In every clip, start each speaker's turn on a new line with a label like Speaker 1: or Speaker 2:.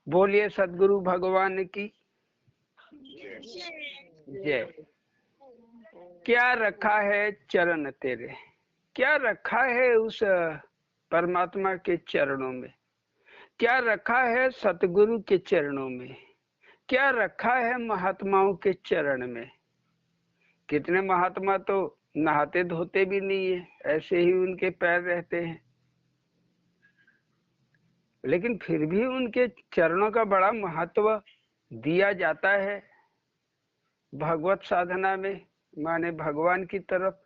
Speaker 1: बोलिए सदगुरु भगवान की जय। क्या रखा है चरण तेरे, क्या रखा है उस परमात्मा के चरणों में, क्या रखा है सतगुरु के चरणों में, क्या रखा है महात्माओं के चरण में। कितने महात्मा तो नहाते धोते भी नहीं है, ऐसे ही उनके पैर रहते हैं, लेकिन फिर भी उनके चरणों का बड़ा महत्व दिया जाता है भगवत साधना में, माने भगवान की तरफ,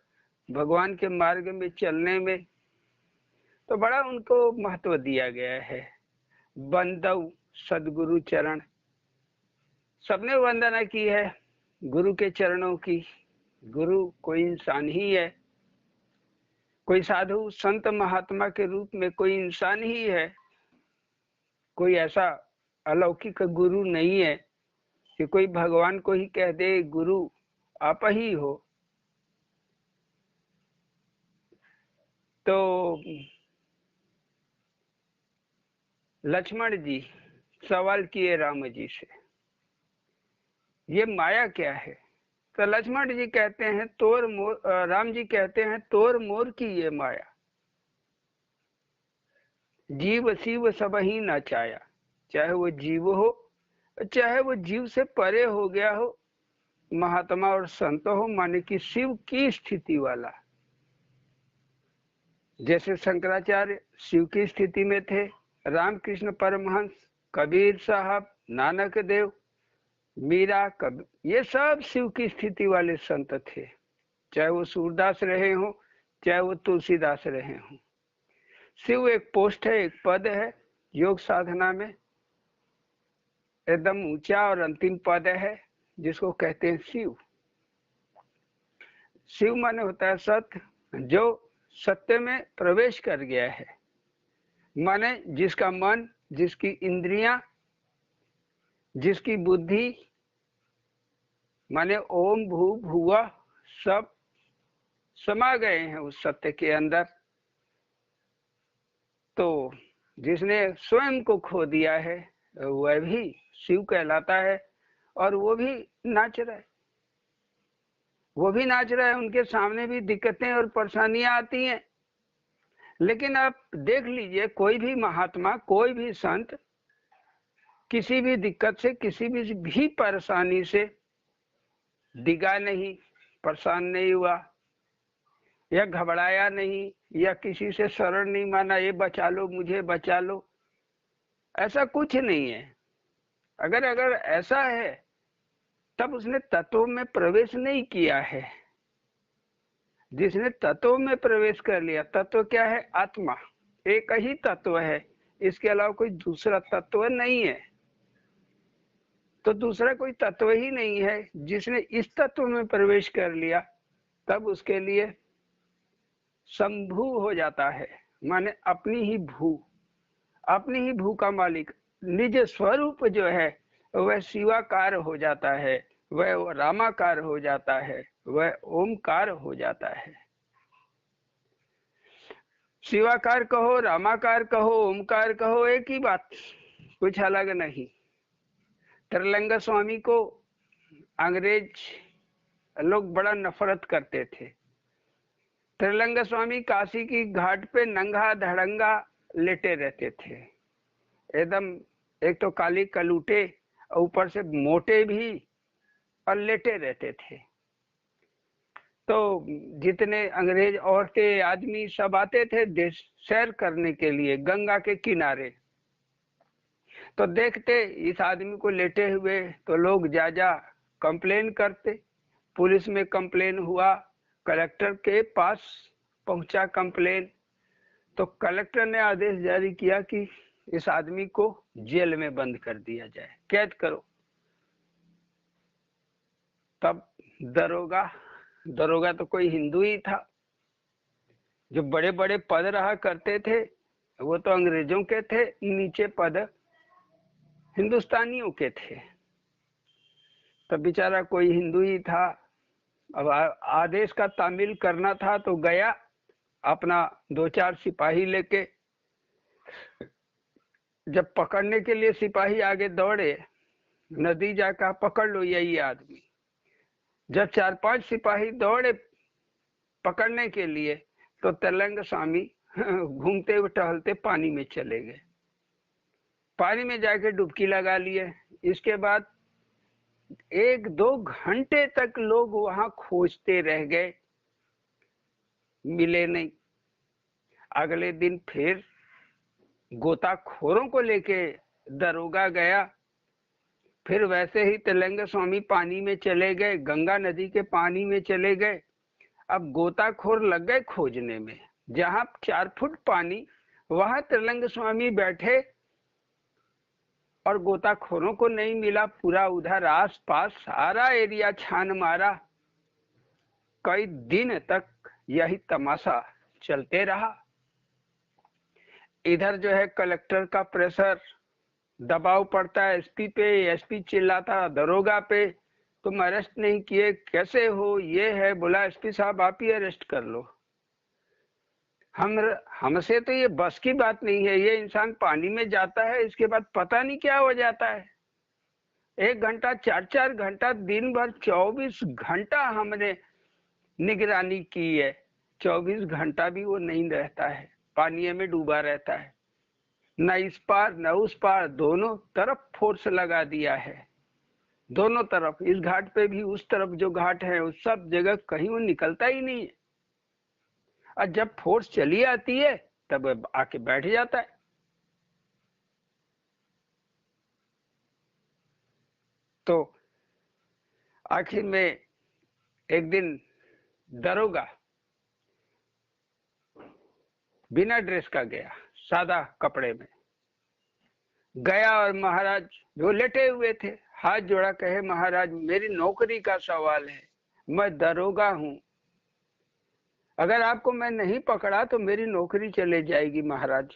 Speaker 1: भगवान के मार्ग में चलने में, तो बड़ा उनको महत्व दिया गया है। बंदव सदगुरु चरण, सबने वंदना की है गुरु के चरणों की। गुरु कोई इंसान ही है, कोई साधु संत महात्मा के रूप में कोई इंसान ही है, कोई ऐसा अलौकिक गुरु नहीं है कि कोई भगवान को ही कह दे गुरु आप ही हो। तो लक्ष्मण जी सवाल किए राम जी से, ये माया क्या है? तो लक्ष्मण जी कहते हैं तोर मोर, राम जी कहते हैं तोर मोर की ये माया, जीव शिव सब ही न चाया। चाहे वो जीव हो, चाहे वो जीव से परे हो गया हो, महात्मा और संत हो, माने कि शिव की स्थिति वाला। जैसे शंकराचार्य शिव की स्थिति में थे, रामकृष्ण परमहंस, कबीर साहब, नानक देव, मीरा, ये सब शिव की स्थिति वाले संत थे। चाहे वो सूरदास रहे हों, चाहे वो तुलसीदास रहे हों। शिव एक पोस्ट है, एक पद है योग साधना में, एकदम ऊंचा और अंतिम पद है जिसको कहते हैं शिव। शिव माने होता है सत्य, जो सत्य में प्रवेश कर गया है, माने जिसका मन, जिसकी इंद्रियां, जिसकी बुद्धि, माने ओम भू भुवा सब समा गए हैं उस सत्य के अंदर। तो जिसने स्वयं को खो दिया है वह भी शिव कहलाता है, और वो भी नाच रहा है, वो भी नाच रहा है। उनके सामने भी दिक्कतें और परेशानियां आती हैं, लेकिन आप देख लीजिए कोई भी महात्मा, कोई भी संत किसी भी दिक्कत से, किसी भी परेशानी से डिगा नहीं, परेशान नहीं हुआ, या घबराया नहीं, या किसी से शरण नहीं माना ये बचा लो मुझे बचा लो, ऐसा कुछ नहीं है। अगर अगर ऐसा है तब उसने तत्व में प्रवेश नहीं किया है। जिसने तत्व में प्रवेश कर लिया, तत्व क्या है? आत्मा, एक ही तत्व है, इसके अलावा कोई दूसरा तत्व नहीं है। तो दूसरा कोई तत्व ही नहीं है। जिसने इस तत्व में प्रवेश कर लिया तब उसके लिए संभू हो जाता है, माने अपनी ही भू, अपनी ही भू का मालिक, निज स्वरूप जो है वह शिवाकार हो जाता है, वह रामाकार हो जाता है, वह ओमकार हो जाता है। शिवाकार कहो, रामाकार कहो, ओमकार कहो, एक ही बात, कुछ अलग नहीं। त्रिलंग स्वामी को अंग्रेज लोग बड़ा नफरत करते थे। त्रिलंग स्वामी काशी की घाट पे नंगा धड़ंगा लेटे रहते थे, एकदम, एक तो काली कलूटे, ऊपर से मोटे भी, और लेटे रहते थे। तो जितने अंग्रेज औरतें आदमी सब आते थे देश सैर करने के लिए गंगा के किनारे, तो देखते इस आदमी को लेटे हुए तो लोग जा जा कंप्लेन करते। पुलिस में कंप्लेन हुआ, कलेक्टर के पास पहुंचा कंप्लेन, तो कलेक्टर ने आदेश जारी किया कि इस आदमी को जेल में बंद कर दिया जाए, कैद करो। तब दरोगा तो कोई हिंदू ही था। जो बड़े बड़े पद रहा करते थे वो तो अंग्रेजों के थे, नीचे पद हिंदुस्तानियों के थे। तब बेचारा कोई हिंदू ही था। अब आदेश का तामील करना था तो गया, अपना 2-4 सिपाही लेके जब पकड़ने के लिए सिपाही आगे दौड़े, नदी जाकर पकड़ लो यही आदमी, जब 4-5 सिपाही दौड़े पकड़ने के लिए तो तिरलंग स्वामी घूमते हुए टहलते पानी में चले गए, पानी में जाके डुबकी लगा लिए। इसके बाद 1-2 घंटे तक लोग वहां खोजते रह गए, मिले नहीं। अगले दिन फिर गोताखोरों को लेके दरोगा गया, फिर वैसे ही तिरलंग स्वामी पानी में चले गए, गंगा नदी के पानी में चले गए। अब गोताखोर लग गए खोजने में, जहां 4 फुट पानी वहां तिरलंग स्वामी बैठे और गोताखोरों को नहीं मिला। पूरा उधर आस पास सारा एरिया छान मारा, कई दिन तक यही तमाशा चलते रहा। इधर जो है कलेक्टर का प्रेशर, दबाव पड़ता है एसपी पे, एसपी चिल्लाता दरोगा पे, तुम अरेस्ट नहीं किए कैसे हो, ये है। बोला एसपी साहब आप ही अरेस्ट कर लो, हमसे तो ये बस की बात नहीं है। ये इंसान पानी में जाता है, इसके बाद पता नहीं क्या हो जाता है। 1 घंटा 4-4 घंटा दिन भर 24 घंटा हमने निगरानी की है, 24 घंटा भी वो नहीं रहता है, पानी में डूबा रहता है। न इस पार न उस पार, दोनों तरफ फोर्स लगा दिया है, दोनों तरफ, इस घाट पे भी उस तरफ जो घाट है उस सब जगह कहीं वो निकलता ही नहीं है। और जब फोर्स चली आती है तब आके बैठ जाता है। तो आखिर में एक दिन दरोगा बिना ड्रेस का गया, सादा कपड़े में गया, और महाराज जो लेटे हुए थे हाथ जोड़ा, कहे महाराज मेरी नौकरी का सवाल है, मैं दरोगा हूं, अगर आपको मैं नहीं पकड़ा तो मेरी नौकरी चले जाएगी महाराज,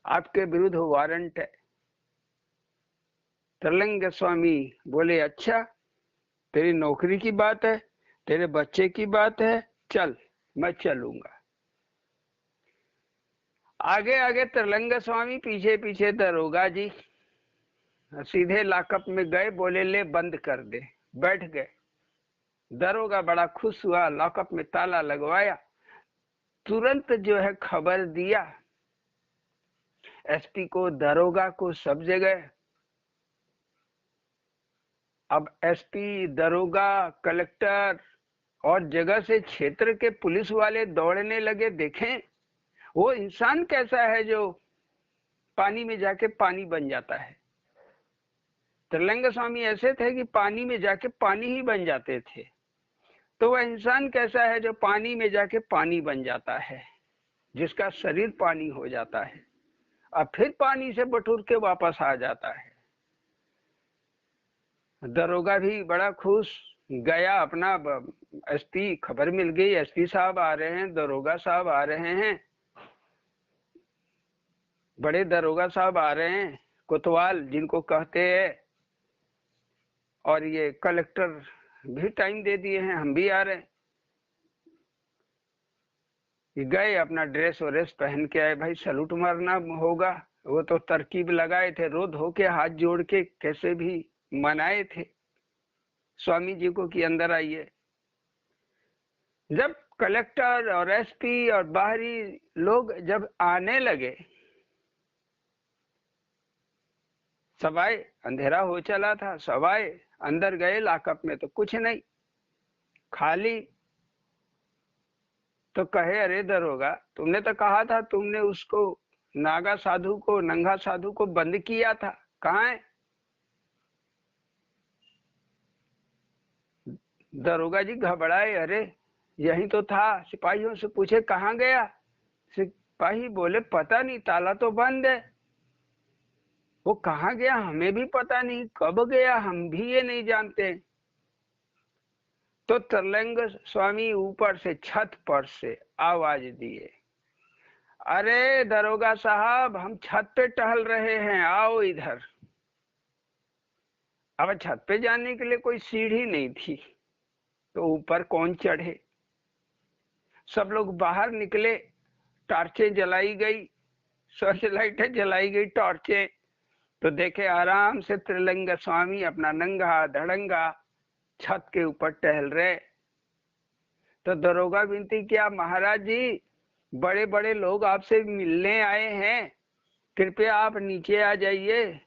Speaker 1: आपके विरुद्ध वारंट है। तिरलंग स्वामी बोले अच्छा, तेरी नौकरी की बात है, तेरे बच्चे की बात है, चल मैं चलूंगा। आगे आगे तिरलंग स्वामी, पीछे पीछे दरोगा जी। सीधे लॉकअप में गए, बोले ले बंद कर दे, बैठ गए। दरोगा बड़ा खुश हुआ, लॉकअप में ताला लगवाया, तुरंत जो है खबर दिया एसपी को, दरोगा को, सब जगह। अब एसपी, दरोगा, कलेक्टर और जगह से क्षेत्र के पुलिस वाले दौड़ने लगे, देखें वो इंसान कैसा है जो पानी में जाके पानी बन जाता है। तिरलंग स्वामी ऐसे थे कि पानी में जाके पानी ही बन जाते थे, तो वह इंसान कैसा है जो पानी में जाके पानी बन जाता है, जिसका शरीर पानी हो जाता है और फिर पानी से बटुर के वापस आ जाता है। दरोगा भी बड़ा खुश, गया अपना, एसपी खबर मिल गई, एसपी साहब आ रहे हैं, दरोगा साहब आ रहे हैं, बड़े दरोगा साहब आ रहे हैं, कोतवाल जिनको कहते हैं, और ये कलेक्टर भी टाइम दे दिए हैं, हम भी आ रहे हैं। गए, अपना ड्रेस वरेस पहन के आए, भाई सलूट मारना होगा, वो तो तरकीब लगाए थे, रो धो के हाथ जोड़ के कैसे भी मनाए थे स्वामी जी को कि अंदर आइए। जब कलेक्टर और एसपी और बाहरी लोग जब आने लगे, सवाए अंधेरा हो चला था, सवाए अंदर गए लॉकअप में तो कुछ नहीं, खाली। तो कहे अरे दरोगा, तुमने तो कहा था तुमने उसको नागा साधु को, नंगा साधु को बंद किया था, कहाँ है? दरोगा जी घबराए, अरे यही तो था। सिपाहियों से पूछे कहाँ गया, सिपाही बोले पता नहीं, ताला तो बंद है, वो कहाँ गया हमें भी पता नहीं, कब गया हम भी ये नहीं जानते। तो तिरलंग स्वामी ऊपर से, छत पर से आवाज दिए, अरे दरोगा साहब हम छत पे टहल रहे हैं, आओ इधर। अब छत पे जाने के लिए कोई सीढ़ी नहीं थी, तो ऊपर कौन चढ़े। सब लोग बाहर निकले, टार्चें जलाई गई, सर्च लाइटें जलाई गई, टॉर्चें, तो देखे आराम से त्रिलिंग स्वामी अपना नंगा धड़ंगा छत के ऊपर टहल रहे। तो दरोगा विनती किया, महाराज जी बड़े बड़े लोग आपसे मिलने आए हैं, कृपया आप नीचे आ जाइए,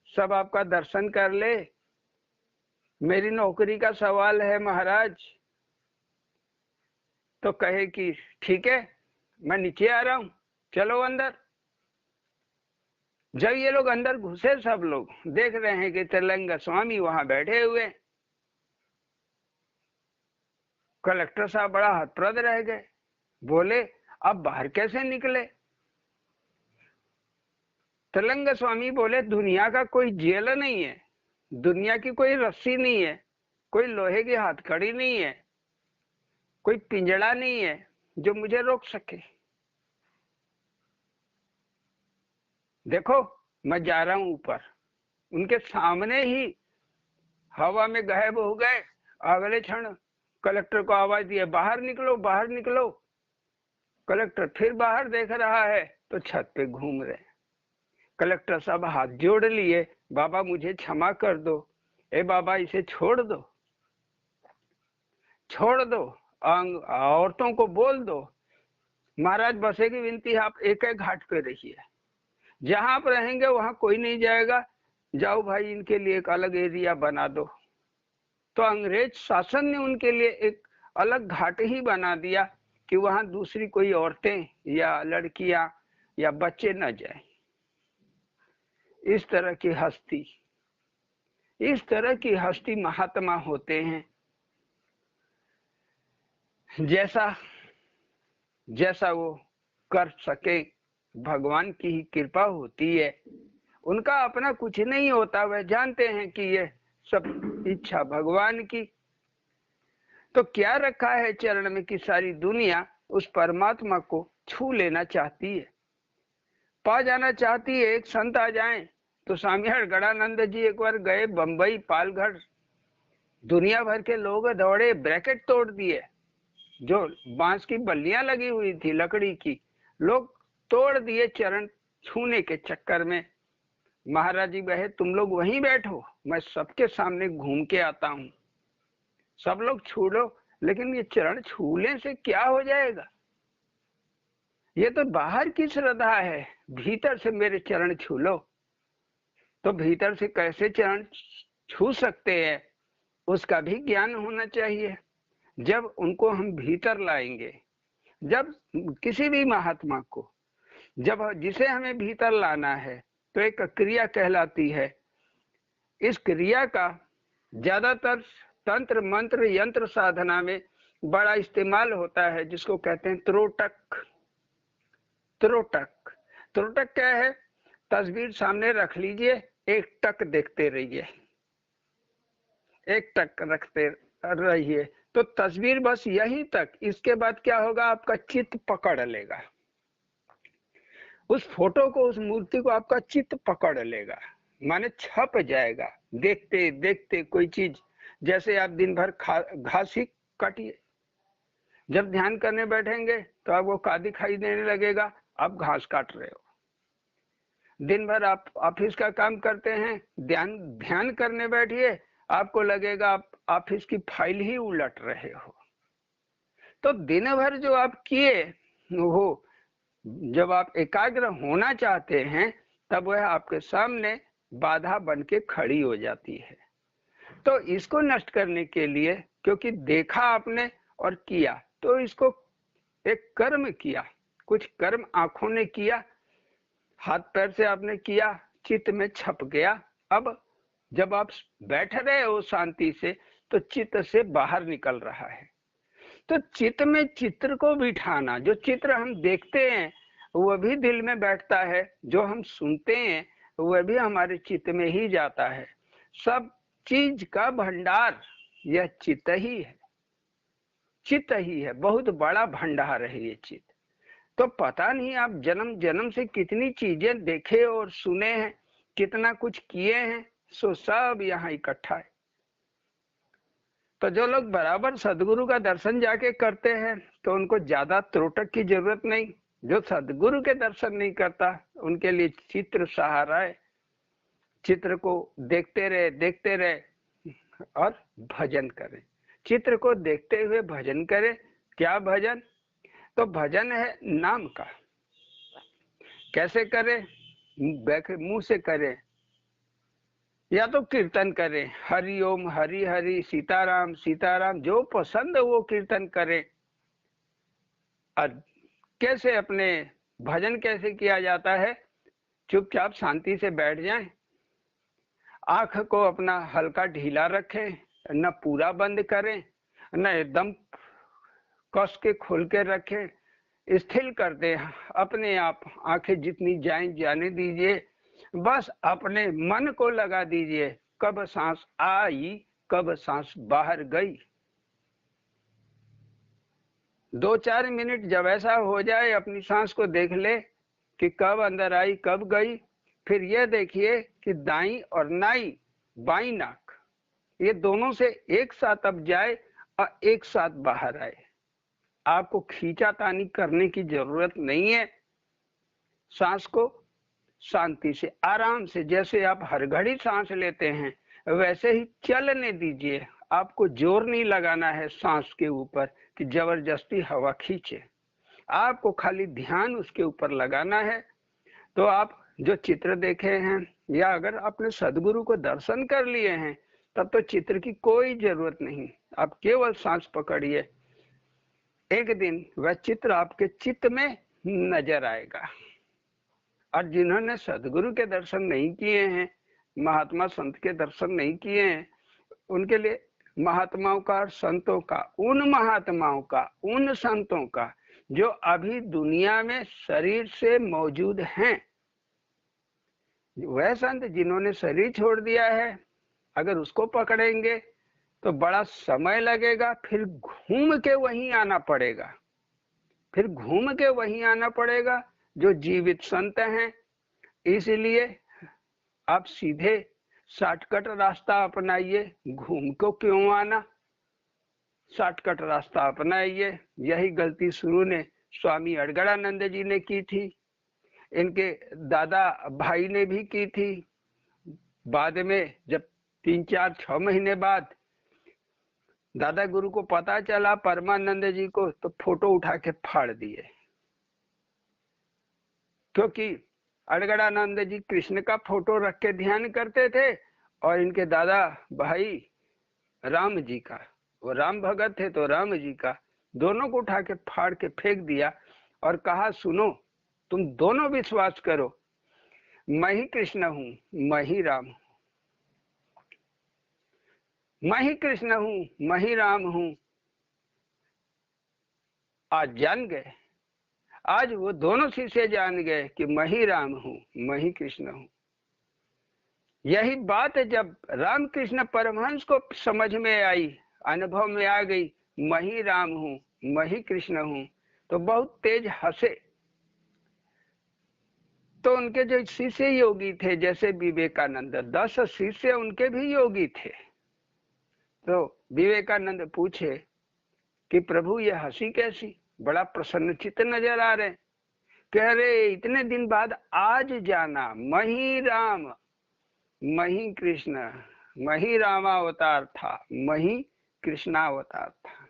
Speaker 1: सब आपका दर्शन कर ले, मेरी नौकरी का सवाल है महाराज। तो कहे कि ठीक है मैं नीचे आ रहा हूं, चलो अंदर। जब ये लोग अंदर घुसे, सब लोग देख रहे हैं कि त्रिलिंग स्वामी वहां बैठे हुए। कलेक्टर साहब बड़ा हतप्रद रह गए, बोले अब बाहर कैसे निकले? त्रिलिंग स्वामी बोले दुनिया का कोई जेल नहीं है, दुनिया की कोई रस्सी नहीं है, कोई लोहे की हथकड़ी नहीं है, कोई पिंजड़ा नहीं है जो मुझे रोक सके। देखो मैं जा रहा हूं ऊपर। उनके सामने ही हवा में गायब हो गए। अगले क्षण कलेक्टर को आवाज दिया, बाहर निकलो बाहर निकलो। कलेक्टर फिर बाहर देख रहा है तो छत पे घूम रहे। कलेक्टर साहब हाथ जोड़ लिए, बाबा मुझे क्षमा कर दो, ए बाबा इसे छोड़ दो, छोड़ दो, औरतों को बोल दो। महाराज बसे की विनती है, आप एक एक घाट पे रहिए, जहां आप रहेंगे वहां कोई नहीं जाएगा, जाओ भाई इनके लिए एक अलग एरिया बना दो। तो अंग्रेज शासन ने उनके लिए एक अलग घाट ही बना दिया कि वहां दूसरी कोई औरतें या लड़कियां या बच्चे न जाएं। इस तरह की हस्ती, इस तरह की हस्ती महात्मा होते हैं। जैसा जैसा वो कर सके, भगवान की ही कृपा होती है, उनका अपना कुछ नहीं होता, वह जानते हैं कि ये सब इच्छा भगवान की। तो क्या रखा है चरण में कि सारी दुनिया उस परमात्मा को छू लेना चाहती है, पा जाना चाहती है। एक संत आ जाएं। तो स्वामी गणानंद जी एक बार गए बंबई पालघर, दुनिया भर के लोग दौड़े, ब्रैकेट तोड़ दिए, जो बांस की बल्लियां लगी हुई थी लकड़ी की, लोग तोड़ दिए चरण छूने के चक्कर में। महाराज जी कहे तुम लोग वहीं बैठो, मैं सबके सामने घूम के आता हूं, सब लोग छू लो, लेकिन ये चरण छूने से क्या हो जाएगा? ये तो बाहर की श्रद्धा है, भीतर से मेरे चरण छू लो। तो भीतर से कैसे चरण छू सकते हैं, उसका भी ज्ञान होना चाहिए। जब उनको हम भीतर लाएंगे, जब किसी भी महात्मा को जब जिसे हमें भीतर लाना है तो एक क्रिया कहलाती है। इस क्रिया का ज्यादातर तंत्र मंत्र यंत्र साधना में बड़ा इस्तेमाल होता है, जिसको कहते हैं त्रोटक। त्रोटक, त्रोटक क्या है? तस्वीर सामने रख लीजिए, एक टक देखते रहिए, एक टक रखते रहिए, तो तस्वीर बस यहीं तक। इसके बाद क्या होगा, आपका चित्त पकड़ लेगा उस फोटो को, उस मूर्ति को आपका चित्त पकड़ लेगा, माने छप जाएगा। देखते देखते कोई चीज, जैसे आप दिन भर घास ही काटिए, जब ध्यान करने बैठेंगे तो आपको का दिखाई देने लगेगा, आप घास काट रहे हो। दिन भर आप ऑफिस का काम करते हैं, ध्यान करने बैठिए, आपको लगेगा आप ऑफिस की फाइल ही उलट रहे हो। तो दिन भर जो आप किए वो, जब आप एकाग्र होना चाहते हैं तब वह आपके सामने बाधा बन के खड़ी हो जाती है। तो इसको नष्ट करने के लिए, क्योंकि देखा आपने और किया, तो इसको एक कर्म किया, कुछ कर्म आंखों ने किया, हाथ पैर से आपने किया, चित्त में छप गया। अब जब आप बैठ रहे हो शांति से, तो चित्त से बाहर निकल रहा है। तो चित्त में चित्र को बिठाना, जो चित्र हम देखते हैं वह भी दिल में बैठता है, जो हम सुनते हैं वह भी हमारे चित्त में ही जाता है। सब चीज का भंडार यह चित्त ही है, चित्त ही है, बहुत बड़ा भंडार है ये चित्त। तो पता नहीं आप जन्म जन्म से कितनी चीजें देखे और सुने हैं, कितना कुछ किए हैं, सो सब यहाँ इकट्ठा है। तो जो लोग बराबर सदगुरु का दर्शन जाके करते हैं तो उनको ज्यादा त्रोटक की जरूरत नहीं, जो सदगुरु के दर्शन नहीं करता उनके लिए चित्र सहारा है। चित्र को देखते रहे और भजन करें। चित्र को देखते हुए भजन करें। क्या भजन? तो भजन है नाम का। कैसे करें? मुंह से करें या तो कीर्तन करें, हरि ओम हरि हरि सीताराम सीताराम, जो पसंद वो कीर्तन करें। और कैसे अपने भजन कैसे किया जाता है? चुपचाप शांति से बैठ जाएं, आंख को अपना हल्का ढीला रखें, न पूरा बंद करें न एकदम कस के खोल के रखें, स्थिर कर दे अपने आप। आंखें जितनी जाएं जाने दीजिए, बस अपने मन को लगा दीजिए कब सांस आई कब सांस बाहर गई। 2-4 मिनट जब ऐसा हो जाए, अपनी सांस को देख ले कि कब अंदर आई कब गई। फिर यह देखिए कि दाई और नाई बाई नाक ये दोनों से एक साथ अब जाए और एक साथ बाहर आए। आपको खींचातानी करने की जरूरत नहीं है। सांस को शांति से आराम से, जैसे आप हर घड़ी सांस लेते हैं वैसे ही चलने दीजिए। आपको जोर नहीं लगाना है सांस के ऊपर कि जबरदस्ती हवा खींचे। आपको खाली ध्यान उसके ऊपर लगाना है। तो आप जो चित्र देखे हैं या अगर आपने सदगुरु को दर्शन कर लिए हैं तब तो चित्र की कोई जरूरत नहीं। आप केवल सांस पकड़िए, एक दिन वह चित्र आपके चित्त में नजर आएगा। और जिन्होंने सदगुरु के दर्शन नहीं किए हैं, महात्मा संत के दर्शन नहीं किए हैं, उनके लिए महात्माओं का और संतों का, उन महात्माओं का, उन संतों का जो अभी दुनिया में शरीर से मौजूद हैं, वह संत जिन्होंने शरीर छोड़ दिया है, अगर उसको पकड़ेंगे तो बड़ा समय लगेगा। फिर घूम के वहीं आना पड़ेगा, फिर घूम के वहीं आना पड़ेगा जो जीवित संत हैं। इसलिए आप सीधे शॉर्टकट रास्ता अपनाइए, घूम को क्यों आना। शॉर्टकट रास्ता अपनाइए। यही गलती शुरू ने स्वामी अड़गड़ानंद जी ने की थी, इनके दादा भाई ने भी की थी। बाद में जब 3-4-6 महीने बाद दादा गुरु को पता चला परमानंद जी को, तो फोटो उठा के फाड़ दिए, क्योंकि अड़गड़ानंद जी कृष्ण का फोटो रख के ध्यान करते थे और इनके दादा भाई राम जी का, वो राम भगत थे तो राम जी का, दोनों को उठा के फाड़ के फेंक दिया और कहा सुनो तुम दोनों विश्वास करो, मैं ही कृष्ण हूं, मैं ही राम हूं, मैं ही कृष्ण हूं, मैं ही राम हूं। आज जान गए, आज वो दोनों शिष्य जान गए कि मैं ही राम हूं, मैं ही कृष्ण हूं। यही बात जब रामकृष्ण परमहंस को समझ में आई, अनुभव में आ गई, मैं ही राम हूं, मैं ही कृष्ण हूं, तो बहुत तेज हंसे। तो उनके जो शिष्य योगी थे, जैसे विवेकानंद, 10 शिष्य उनके भी योगी थे। तो विवेकानंद पूछे कि प्रभु ये हंसी कैसी, बड़ा प्रसन्नचित्त नजर आ रहे। कह रहे इतने दिन बाद आज जाना, मैं ही राम, मैं ही कृष्ण, मैं ही रामावतार था, मैं ही कृष्णावतार था।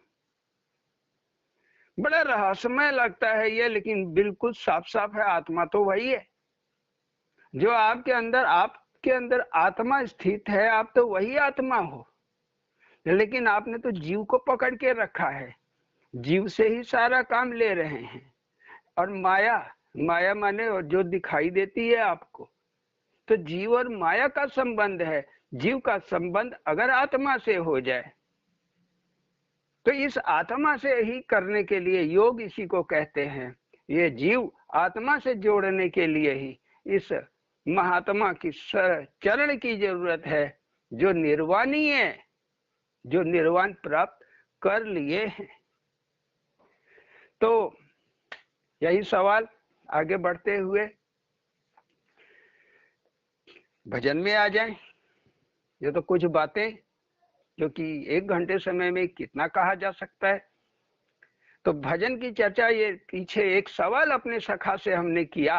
Speaker 1: बड़ा रहस्यमय लगता है ये, लेकिन बिल्कुल साफ साफ है, आत्मा तो वही है जो आपके अंदर आत्मा स्थित है। आप तो वही आत्मा हो, लेकिन आपने तो जीव को पकड़ के रखा है, जीव से ही सारा काम ले रहे हैं। और माया, माया माने और जो दिखाई देती है आपको, तो जीव और माया का संबंध है। जीव का संबंध अगर आत्मा से हो जाए तो इस आत्मा से ही करने के लिए योग इसी को कहते हैं। ये जीव आत्मा से जोड़ने के लिए ही इस महात्मा की चरण की जरूरत है, जो निर्वाणी है, जो निर्वाण प्राप्त कर लिए हैं। तो यही सवाल आगे बढ़ते हुए भजन में आ जाएं। ये तो कुछ बातें जो कि 1 घंटे समय में कितना कहा जा सकता है। तो भजन की चर्चा, ये पीछे एक सवाल अपने सखा से हमने किया,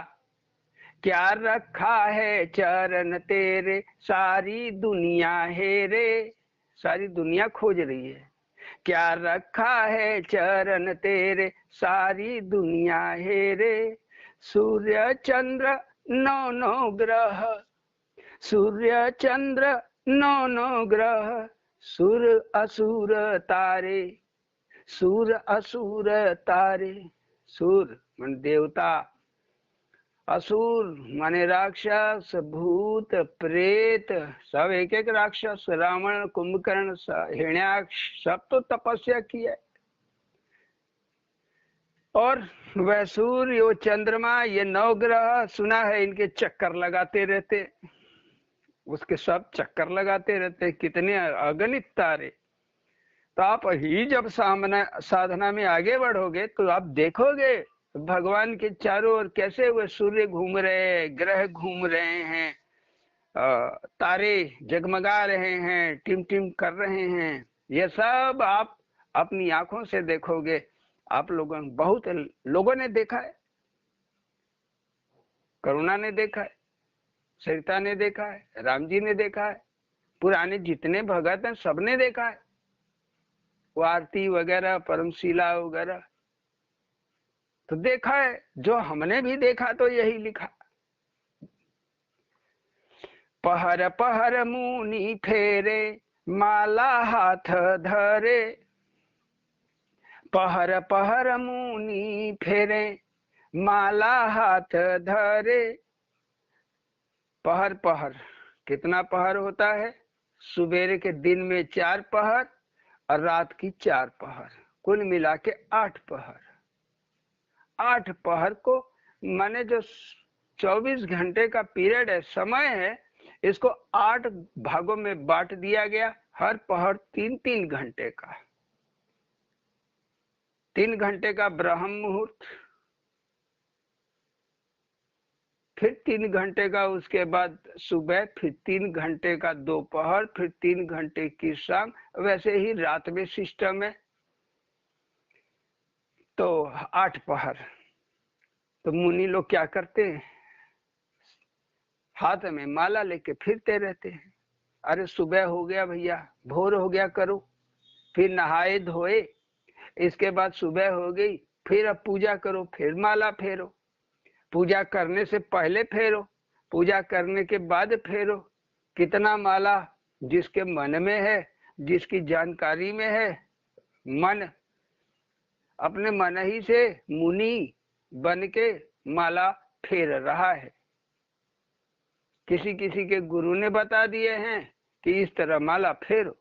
Speaker 1: क्या रखा है चरण तेरे सारी दुनिया है रे, सारी दुनिया खोज रही है, क्या रखा है चरण तेरे सारी दुनिया है रे, सूर्य चंद्र नौ नौ ग्रह, सूर्य चंद्र नौ नौ ग्रह, सुर असुर तारे, सुर असुर तारे, सुर मन देवता, असुर माने राक्षस, भूत प्रेत, सब एक एक राक्षस, रावण कुंभकर्ण हिरण्याक्ष, सब तो तपस्या की है। और वह सूर्य, वो चंद्रमा, ये 9 ग्रह सुना है इनके चक्कर लगाते रहते, उसके सब चक्कर लगाते रहते, कितने अगणित तारे। तो आप ही जब साधना में आगे बढ़ोगे तो आप देखोगे भगवान के चारों ओर कैसे वह सूर्य घूम रहे हैं, ग्रह घूम रहे हैं, तारे जगमगा रहे हैं, टिम टिम कर रहे हैं। ये सब आप अपनी आंखों से देखोगे। आप लोगों, बहुत लोगों ने देखा है, करुणा ने देखा है, सरिता ने देखा है, राम जी ने देखा है, पुराने जितने भगत हैं सबने देखा है, वो आरती वगैरह, परमशिला वगैरह तो देखा है। जो हमने भी देखा तो यही लिखा, पहर पहर मुनि फेरे माला हाथ धरे, पहर पहर मुनि फेरे माला हाथ धरे। पहर पहर, कितना पहर होता है? सुबेरे के दिन में 4 पहर और रात की 4 पहर, कुल मिला के 8 पहर। 8 पहर को माने जो 24 घंटे का पीरियड है, समय है, इसको 8 भागों में बांट दिया गया। हर पहर 3-3 घंटे का, 3 घंटे का ब्रह्म मुहूर्त, फिर 3 घंटे का उसके बाद सुबह, फिर 3 घंटे का दोपहर, फिर 3 घंटे की शाम, वैसे ही रात में सिस्टम है। तो 8 पहर। तो मुनि लोग क्या करते हैं? हाथ में माला लेके फिरते रहते हैं। अरे सुबह हो गया भैया, भोर हो गया करो, फिर नहाए धोए, इसके बाद सुबह हो गई, फिर अब पूजा करो, फिर माला फेरो, पूजा करने से पहले फेरो, पूजा करने के बाद फेरो। कितना माला जिसके मन में है, जिसकी जानकारी में है, मन अपने मन ही से मुनि बन के माला फेर रहा है। किसी किसी के गुरु ने बता दिए हैं कि इस तरह माला फेरो,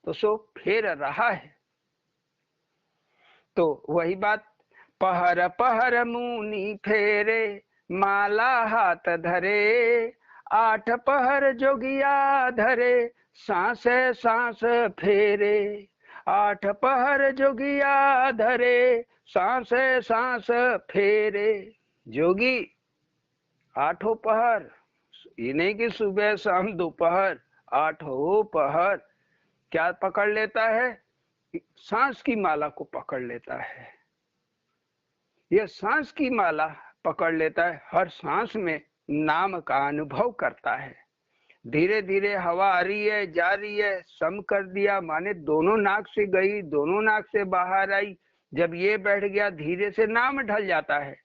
Speaker 1: तो सो फेर रहा है। तो वही बात, पहर पहर मुनि फेरे माला हाथ धरे, 8 पहर जोगिया धरे सांस सांस फेरे, 8 पहर जोगिया धरे सांस सांस फेरे। जोगी 8 पहर, ये नहीं कि सुबह शाम दोपहर, 8 पहर क्या पकड़ लेता है? सांस की माला को पकड़ लेता है। यह सांस की माला पकड़ लेता है, हर सांस में नाम का अनुभव करता है। धीरे धीरे हवा आ रही है, जा रही है, सम कर दिया माने दोनों नाक से गई, दोनों नाक से बाहर आई। जब ये बैठ गया, धीरे से नाम ढल जाता है।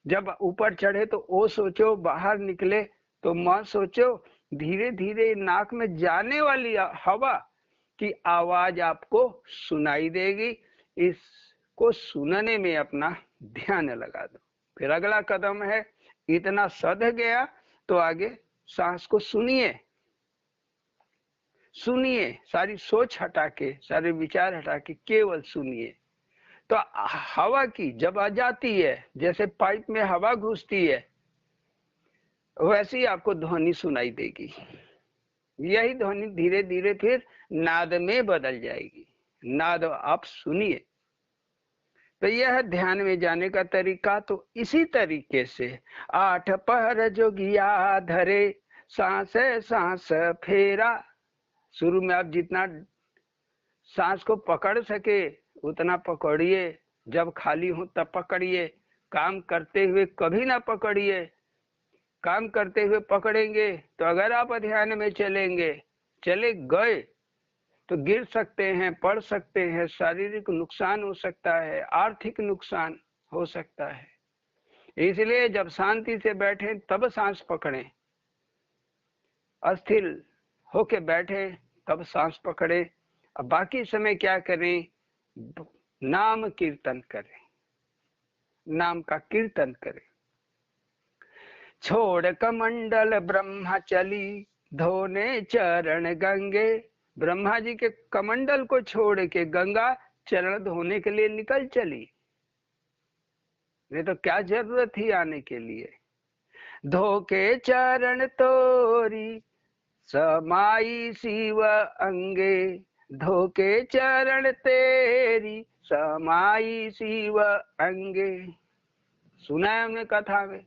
Speaker 1: जब ऊपर चढ़े तो ओ सोचो, बाहर निकले तो म सोचो। धीरे धीरे नाक में जाने वाली हवा की आवाज आपको सुनाई देगी। इसको सुनने में अपना ध्यान लगा दो। फिर अगला कदम है, इतना सध गया तो आगे सांस को सुनिए, सुनिए, सारी सोच हटा के, सारे विचार हटा के केवल सुनिए। तो हवा की जब आ जाती है, जैसे पाइप में हवा घुसती है, वैसे ही आपको ध्वनि सुनाई देगी। यही ध्वनि धीरे धीरे फिर नाद में बदल जाएगी। नाद आप सुनिए। तो यह ध्यान में जाने का तरीका। तो इसी तरीके से 8 पहर जोगिया धरे सांस सांस फेरा। शुरू में आप जितना सांस को पकड़ सके उतना पकड़िए, जब खाली हो तब पकड़िए, काम करते हुए कभी ना पकड़िए। काम करते हुए पकड़ेंगे तो अगर आप अध्ययन में चले गए तो गिर सकते हैं, पड़ सकते हैं, शारीरिक नुकसान हो सकता है, आर्थिक नुकसान हो सकता है। इसलिए जब शांति से बैठे तब सांस पकड़ें, अस्थिर होके बैठे तब सांस पकड़े। अब बाकी समय क्या करें? नाम कीर्तन करें, नाम का कीर्तन करें। छोड़ कमंडल ब्रह्मचली, धोने चरण गंगे। ब्रह्मा जी के कमंडल को छोड़ के गंगा चरण धोने के लिए निकल चली, नहीं तो क्या जरूरत थी आने के लिए। धो के चरण तोरी, समाई शिव अंगे। धो के चरण तेरी, समाई शिव अंगे। सुना है हमने कथा में,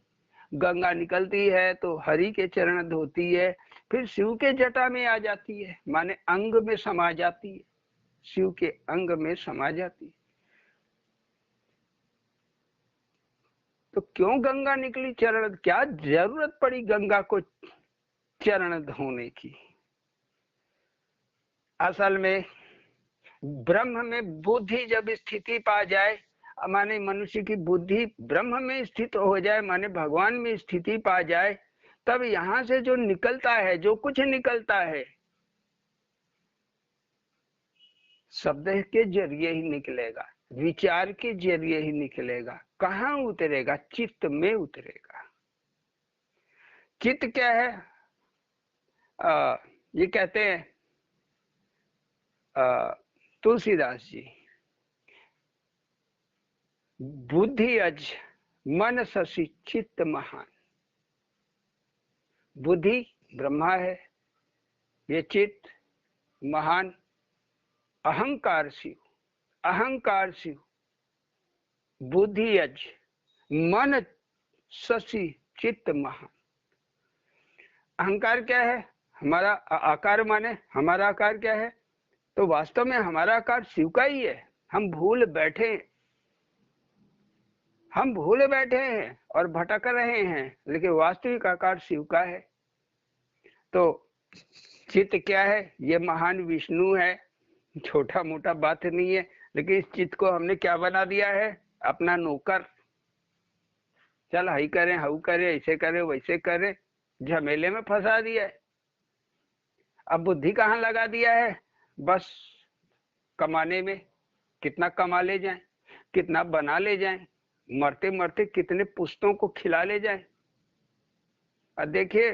Speaker 1: गंगा निकलती है तो हरि के चरण धोती है, फिर शिव के जटा में आ जाती है, माने अंग में समा जाती है, शिव के अंग में समा जाती है। तो क्यों गंगा निकली चरण, क्या जरूरत पड़ी गंगा को चरण धोने की? असल में ब्रह्म में बुद्धि जब स्थिति पा जाए, माने मनुष्य की बुद्धि ब्रह्म में स्थित हो जाए, माने भगवान में स्थिति पा जाए, तब यहां से जो निकलता है, जो कुछ निकलता है, शब्द के जरिए ही निकलेगा, विचार के जरिए ही निकलेगा। कहाँ उतरेगा? चित्त में उतरेगा। चित्त क्या है? ये कहते हैं तुलसीदास जी, बुद्धि अज मन शशि चित्त महान। बुद्धि ब्रह्मा है, ये चित्त महान, अहंकार शिव, अहंकार शिव, बुद्धि अज मन शशि चित्त महान। अहंकार क्या है? हमारा आकार, माने हमारा आकार क्या है? तो वास्तव में हमारा आकार शिव का ही है। हम भूल बैठे हैं और भटक रहे हैं, लेकिन वास्तविक आकार शिव का है। तो चित्त क्या है? ये महान विष्णु है, छोटा मोटा बात नहीं है, लेकिन इस चित्त को हमने क्या बना दिया है? अपना नौकर। चल हई करें, हऊ करें, ऐसे करें, वैसे करें, झमेले में फंसा दिया है। अब बुद्धि कहाँ लगा दिया है? बस कमाने में, कितना कमा ले जाएं, कितना बना ले जाएं, मरते मरते कितने पुश्तों को खिला ले जाएं। और देखिए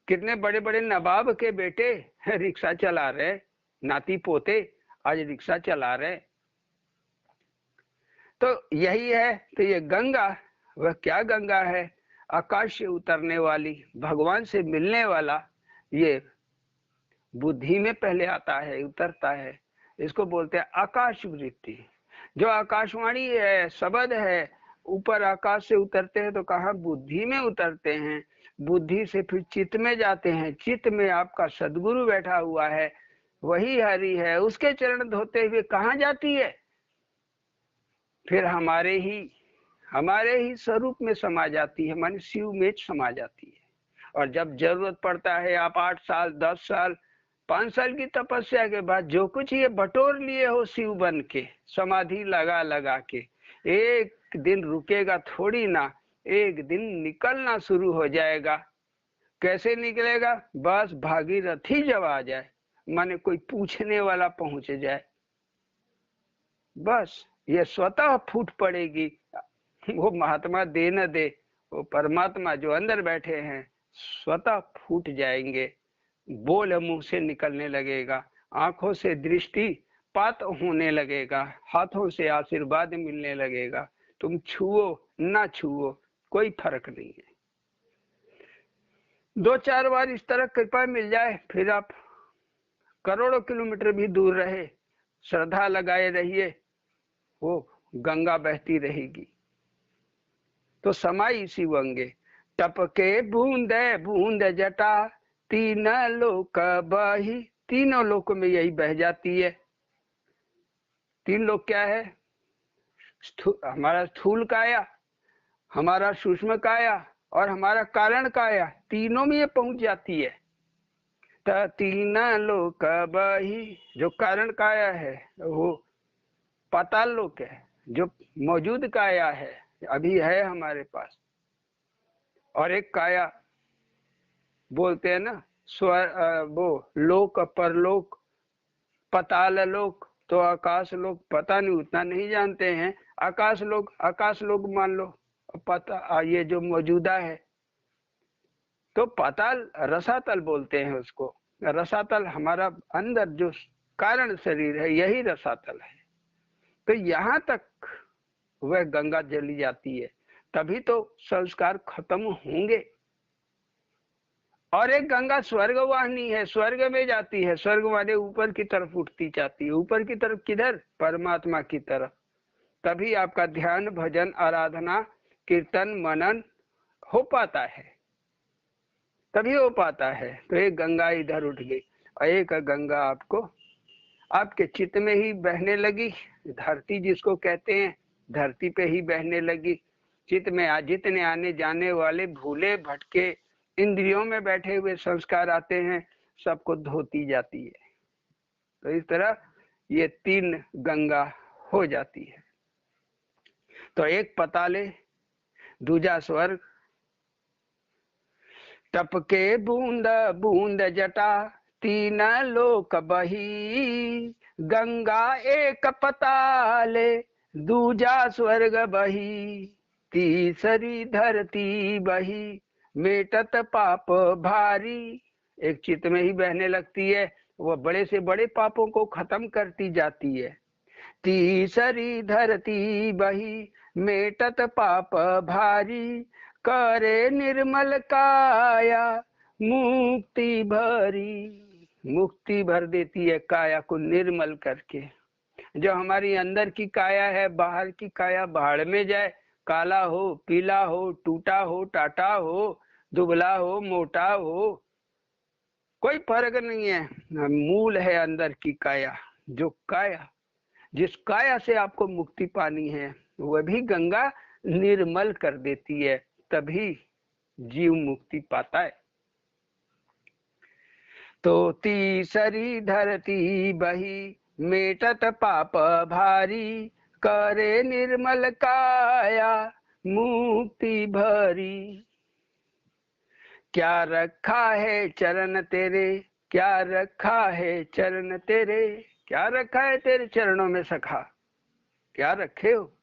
Speaker 1: कितने बड़े बड़े नवाब के बेटे रिक्शा चला रहे, नाती पोते आज रिक्शा चला रहे। तो यही है। तो ये गंगा, वह क्या गंगा है? आकाश से उतरने वाली, भगवान से मिलने वाला, ये बुद्धि में पहले आता है, उतरता है। इसको बोलते हैं आकाश वृत्ति। जो आकाशवाणी है, शब्द है, ऊपर आकाश से उतरते हैं तो कहाँ? बुद्धि में उतरते हैं। बुद्धि से फिर चित्त में जाते हैं। चित्त में आपका सदगुरु बैठा हुआ है, वही हरि है, उसके चरण धोते हुए कहाँ जाती है? फिर हमारे ही स्वरूप में समा जाती है, माने शिव में समा जाती है। और जब जरूरत पड़ता है, आप 8 साल, 10 साल, 5 साल की तपस्या के बाद जो कुछ ये बटोर लिए हो शिव बन के, समाधि लगा लगा के, एक दिन रुकेगा थोड़ी ना, एक दिन निकलना शुरू हो जाएगा। कैसे निकलेगा? बस भागीरथी जब आ जाए, माने कोई पूछने वाला पहुंच जाए, बस ये स्वतः फूट पड़ेगी। वो महात्मा दे न दे, वो परमात्मा जो अंदर बैठे हैं स्वतः फूट जाएंगे। बोल मुंह से निकलने लगेगा, आंखों से दृष्टि पात होने लगेगा, हाथों से आशीर्वाद मिलने लगेगा। तुम छुओ ना छुओ कोई फर्क नहीं है। 2-4 बार इस तरह कृपा मिल जाए, फिर आप करोड़ों किलोमीटर भी दूर रहे, श्रद्धा लगाए रहिए, वो गंगा बहती रहेगी। तो समाई शिव अंगे, टपके बूंद बूंद जटा, तीन लोक बही। तीनों लोक में यही बह जाती है। तीन लोक क्या है? हमारा स्थूल काया, हमारा सूक्ष्म काया और हमारा कारण काया, तीनों में ये पहुंच जाती है। तीन लोक बही, जो कारण काया है वो पाताल लोक है, जो मौजूद काया है अभी है हमारे पास। और एक काया बोलते हैं ना वो लोक, परलोक, पाताल लोक, तो आकाश लोक पता नहीं, उतना नहीं जानते हैं। आकाश लोक, आकाश लोक मान लो, पता ये जो मौजूदा है। तो पाताल रसातल बोलते हैं उसको। रसातल हमारा अंदर जो कारण शरीर है यही रसातल है। तो यहाँ तक वह गंगा चली जाती है, तभी तो संस्कार खत्म होंगे। और एक गंगा स्वर्ग वाहिनी है, स्वर्ग में जाती है। स्वर्ग वाले ऊपर की तरफ उठती जाती है। ऊपर की तरफ किधर? परमात्मा की तरफ। तभी आपका ध्यान, भजन, आराधना, कीर्तन, मनन हो पाता है, तभी हो पाता है। तो एक गंगा इधर उठ गई और एक गंगा आपको आपके चित्त में ही बहने लगी। धरती जिसको कहते हैं, धरती पे ही बहने लगी। चित्त में जितने आने जाने वाले भूले भटके इंद्रियों में बैठे हुए संस्कार आते हैं, सबको धोती जाती है। तो इस तरह ये तीन गंगा हो जाती है। तो एक पताले, दूजा स्वर्ग, टपके बूंद बूंद जटा, तीन लोक बही, गंगा एक पताले, दूजा स्वर्ग बही, तीसरी धरती बही, मेटत पाप भारी। एक चित्त में ही बहने लगती है, वह बड़े से बड़े पापों को खत्म करती जाती है। तीसरी धरती बही, मेटत पाप भारी, करे निर्मल काया, मुक्ति भरी। मुक्ति भर देती है काया को निर्मल करके। जो हमारी अंदर की काया है, बाहर की काया भाड़ में जाए, काला हो, पीला हो, टूटा हो, टाटा हो, दुबला हो, मोटा हो, कोई फर्क नहीं है। मूल है अंदर की काया। जो काया, जिस काया से आपको मुक्ति पानी है, वह भी गंगा निर्मल कर देती है, तभी जीव मुक्ति पाता है। तो तीसरी धरती बही, मेटत पाप भारी, करे निर्मल काया, मुक्ति भरी। क्या रखा है चरण तेरे, क्या रखा है चरण तेरे, क्या रखा है तेरे चरणों में सखा, क्या रखे हो?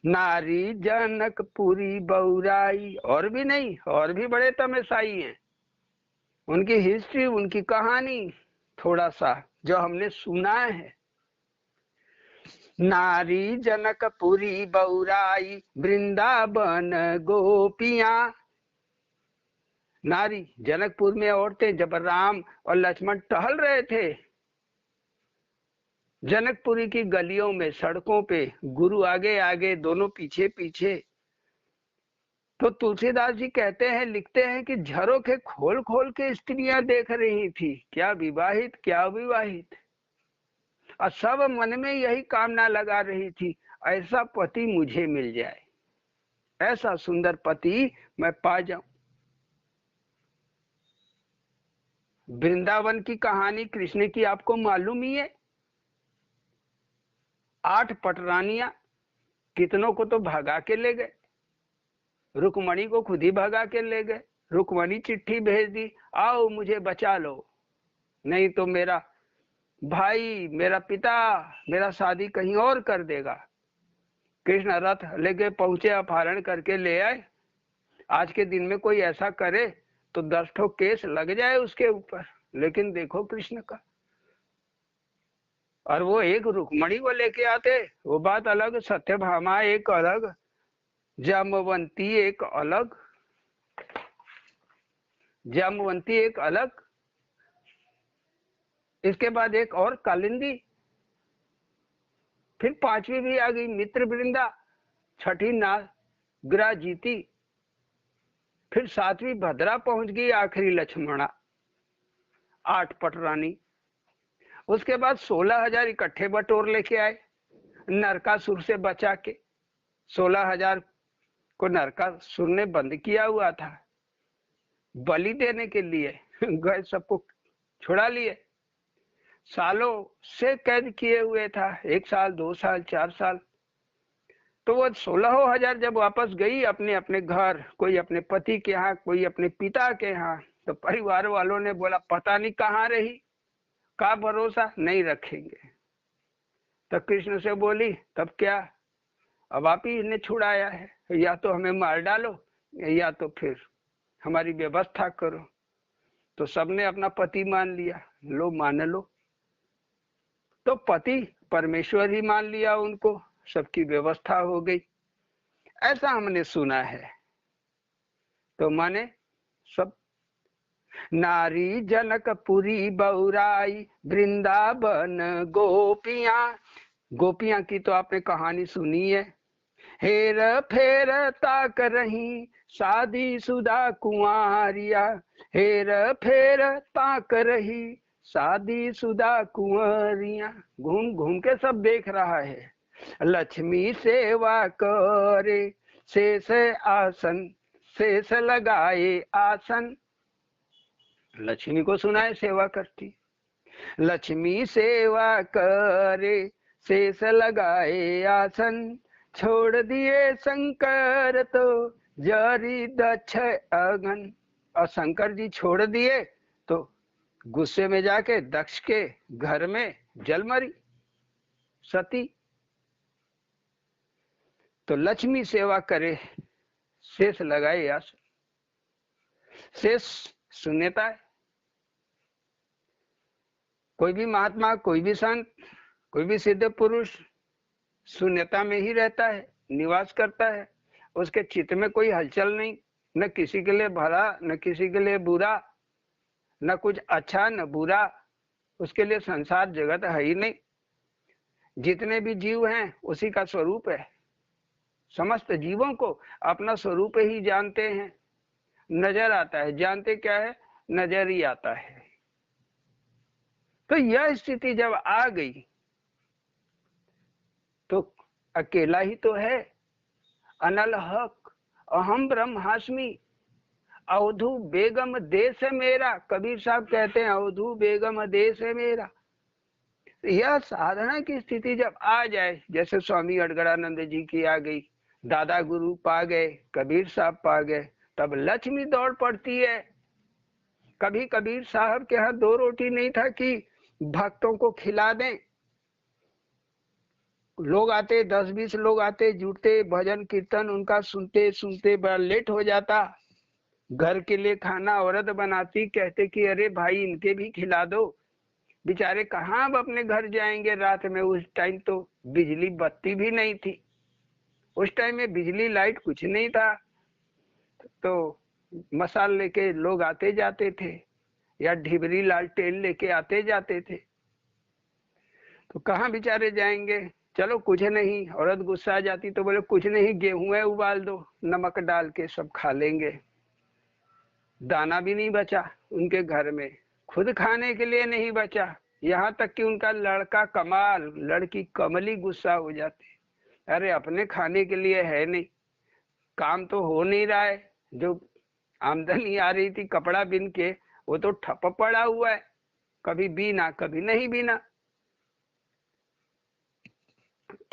Speaker 1: नारी जनकपुरी बौराई, और भी नहीं, और भी बड़े तमसाई हैं। उनकी हिस्ट्री, उनकी कहानी थोड़ा सा जो हमने सुना है। नारी जनकपुरी बौराई, वृंदावन गोपियां। नारी जनकपुर में औरतें, जब राम और लक्ष्मण टहल रहे थे जनकपुरी की गलियों में, सड़कों पे, गुरु आगे आगे, दोनों पीछे पीछे, तो तुलसीदास जी कहते हैं, लिखते हैं कि झरोखे खोल खोल के स्त्रियां देख रही थी, क्या विवाहित क्या अविवाहित, और सब मन में यही कामना लगा रही थी, ऐसा पति मुझे मिल जाए, ऐसा सुंदर पति मैं पा जाऊं। वृंदावन की कहानी कृष्ण की आपको मालूम ही है। 8 पटरानियां, कितनों को तो भगा के ले गए, रुक्मणी को खुद ही भगा के ले गए। रुक्मणी चिट्ठी भेज दी, आओ मुझे बचा लो, नहीं तो मेरा भाई, मेरा पिता मेरा शादी कहीं और कर देगा। कृष्ण रथ लेके पहुंचे, अपहरण करके ले आए। आज के दिन में कोई ऐसा करे तो 10 ठो केस लग जाए उसके ऊपर, लेकिन देखो कृष्ण का। और वो एक रुक्मणी को लेके आते, वो बात अलग, सत्यभामा एक अलग, जामवंती एक अलग, जामवंती एक अलग, इसके बाद एक और कालिंदी, फिर 5वीं भी आ गई मित्र वृंदा, 6ठी नागरा जीती, फिर 7वीं भद्रा पहुंच गई, आखिरी लक्ष्मणा। 8 पटरानी। उसके बाद 16,000 इकट्ठे बटोर लेके आए। नरकासुर से बचा के 16,000 को नरकासुर ने बंद किया हुआ था, बलि देने के लिए गए, सबको छुड़ा लिए। सालों से कैद किए हुए था, 1 साल 2 साल 4 साल। तो वो 16,000 जब वापस गई अपने अपने घर, कोई अपने पति के यहाँ, कोई अपने पिता के यहाँ, तो परिवार वालों ने बोला पता नहीं कहाँ रही, का भरोसा नहीं रखेंगे। तो कृष्ण से बोली तब क्या, अब आप ही ने छुड़ाया है, या तो हमें मार डालो या तो फिर हमारी व्यवस्था करो। तो सबने अपना पति मान लिया, लो मान लो। तो पति परमेश्वर ही मान लिया उनको, सबकी व्यवस्था हो गई, ऐसा हमने सुना है। तो माने सब नारी जनकपुरी बौराई वृंदावन गोपियां, गोपियां की तो आपने कहानी सुनी है। हेर फेर ताक रही शादी शुदा कुंवारिया, हेर फेर ताक रही शादी शुदा कुंवरिया, घूम घूम के सब देख रहा है। लक्ष्मी सेवा करे शेष आसन, शेष लगाए आसन, लक्ष्मी को सुनाए सेवा करती। लक्ष्मी सेवा करे शेष लगाए आसन, छोड़ दिए शंकर तो जरी दक्ष अगन। और शंकर जी छोड़ दिए तो गुस्से में जाके दक्ष के घर में जल मरी सती। तो लक्ष्मी सेवा करे शेष लगाए आसन, शेष शून्यता है। कोई भी महात्मा, कोई भी संत, कोई भी सिद्ध पुरुष शून्यता में ही रहता है, निवास करता है। उसके चित्त में कोई हलचल नहीं, न किसी के लिए भला न किसी के लिए बुरा, न कुछ अच्छा न बुरा, उसके लिए संसार जगत है ही नहीं। जितने भी जीव हैं उसी का स्वरूप है, समस्त जीवों को अपना स्वरूप ही जानते हैं, नजर आता है। जानते क्या है, नजर ही आता है। तो यह स्थिति जब आ गई तो अकेला ही तो है, अनल हक अहम ब्रह्मास्मि, अवधू बेगम देश है मेरा। कबीर साहब कहते हैं अवधू बेगम देश है मेरा। यह साधना की स्थिति जब आ जाए, जैसे स्वामी अड़गड़ानंद जी की आ गई, दादा गुरु पा गए, कबीर साहब पा गए, तब लक्ष्मी दौड़ पड़ती है। कभी कबीर साहब के यहाँ 2 रोटी नहीं था कि भक्तों को खिला दें। लोग आते, 10-20 लोग आते, जुटते, भजन कीर्तन उनका सुनते सुनते बड़ा लेट हो जाता। घर के लिए खाना औरत बनाती, कहते कि अरे भाई इनके भी खिला दो। बेचारे कहाँ अब अपने घर जाएंगे रात में। उस टाइम तो बिजली बत्ती भी नहीं थी, उस टाइम में बिजली लाइट कुछ नहीं था। तो मसाल लेके लोग आते जाते थे, या ढिबरी लालटेन लेके आते जाते थे। तो कहाँ बेचारे जाएंगे। चलो कुछ नहीं, औरत गुस्सा आ जाती तो बोले कुछ नहीं, गेहूं है उबाल दो, नमक डाल के सब खा लेंगे। दाना भी नहीं बचा उनके घर में, खुद खाने के लिए नहीं बचा। यहाँ तक कि उनका लड़का कमाल, लड़की कमली गुस्सा हो जाती, अरे अपने खाने के लिए है नहीं, काम तो हो नहीं रहा है, जो आमदनी आ रही थी कपड़ा बिन के वो तो ठप पड़ा हुआ है, कभी बीना कभी नहीं बीना।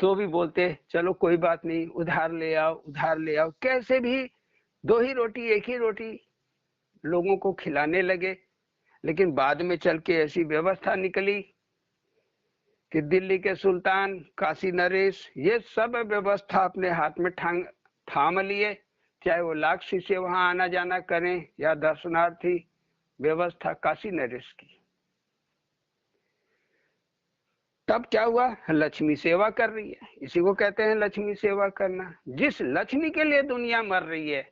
Speaker 1: तो भी बोलते चलो कोई बात नहीं, उधार ले आओ उधार ले आओ। कैसे भी 2 ही रोटी 1 ही रोटी लोगों को खिलाने लगे। लेकिन बाद में चल के ऐसी व्यवस्था निकली कि दिल्ली के सुल्तान, काशी नरेश, ये सब व्यवस्था अपने हाथ में थाम लिए। चाहे वो लाख शिष्य वहां आना जाना करें या दर्शनार्थी, व्यवस्था काशी नरेश की। तब क्या हुआ, लक्ष्मी सेवा कर रही है। इसी को कहते हैं लक्ष्मी सेवा करना। जिस लक्ष्मी के लिए दुनिया मर रही है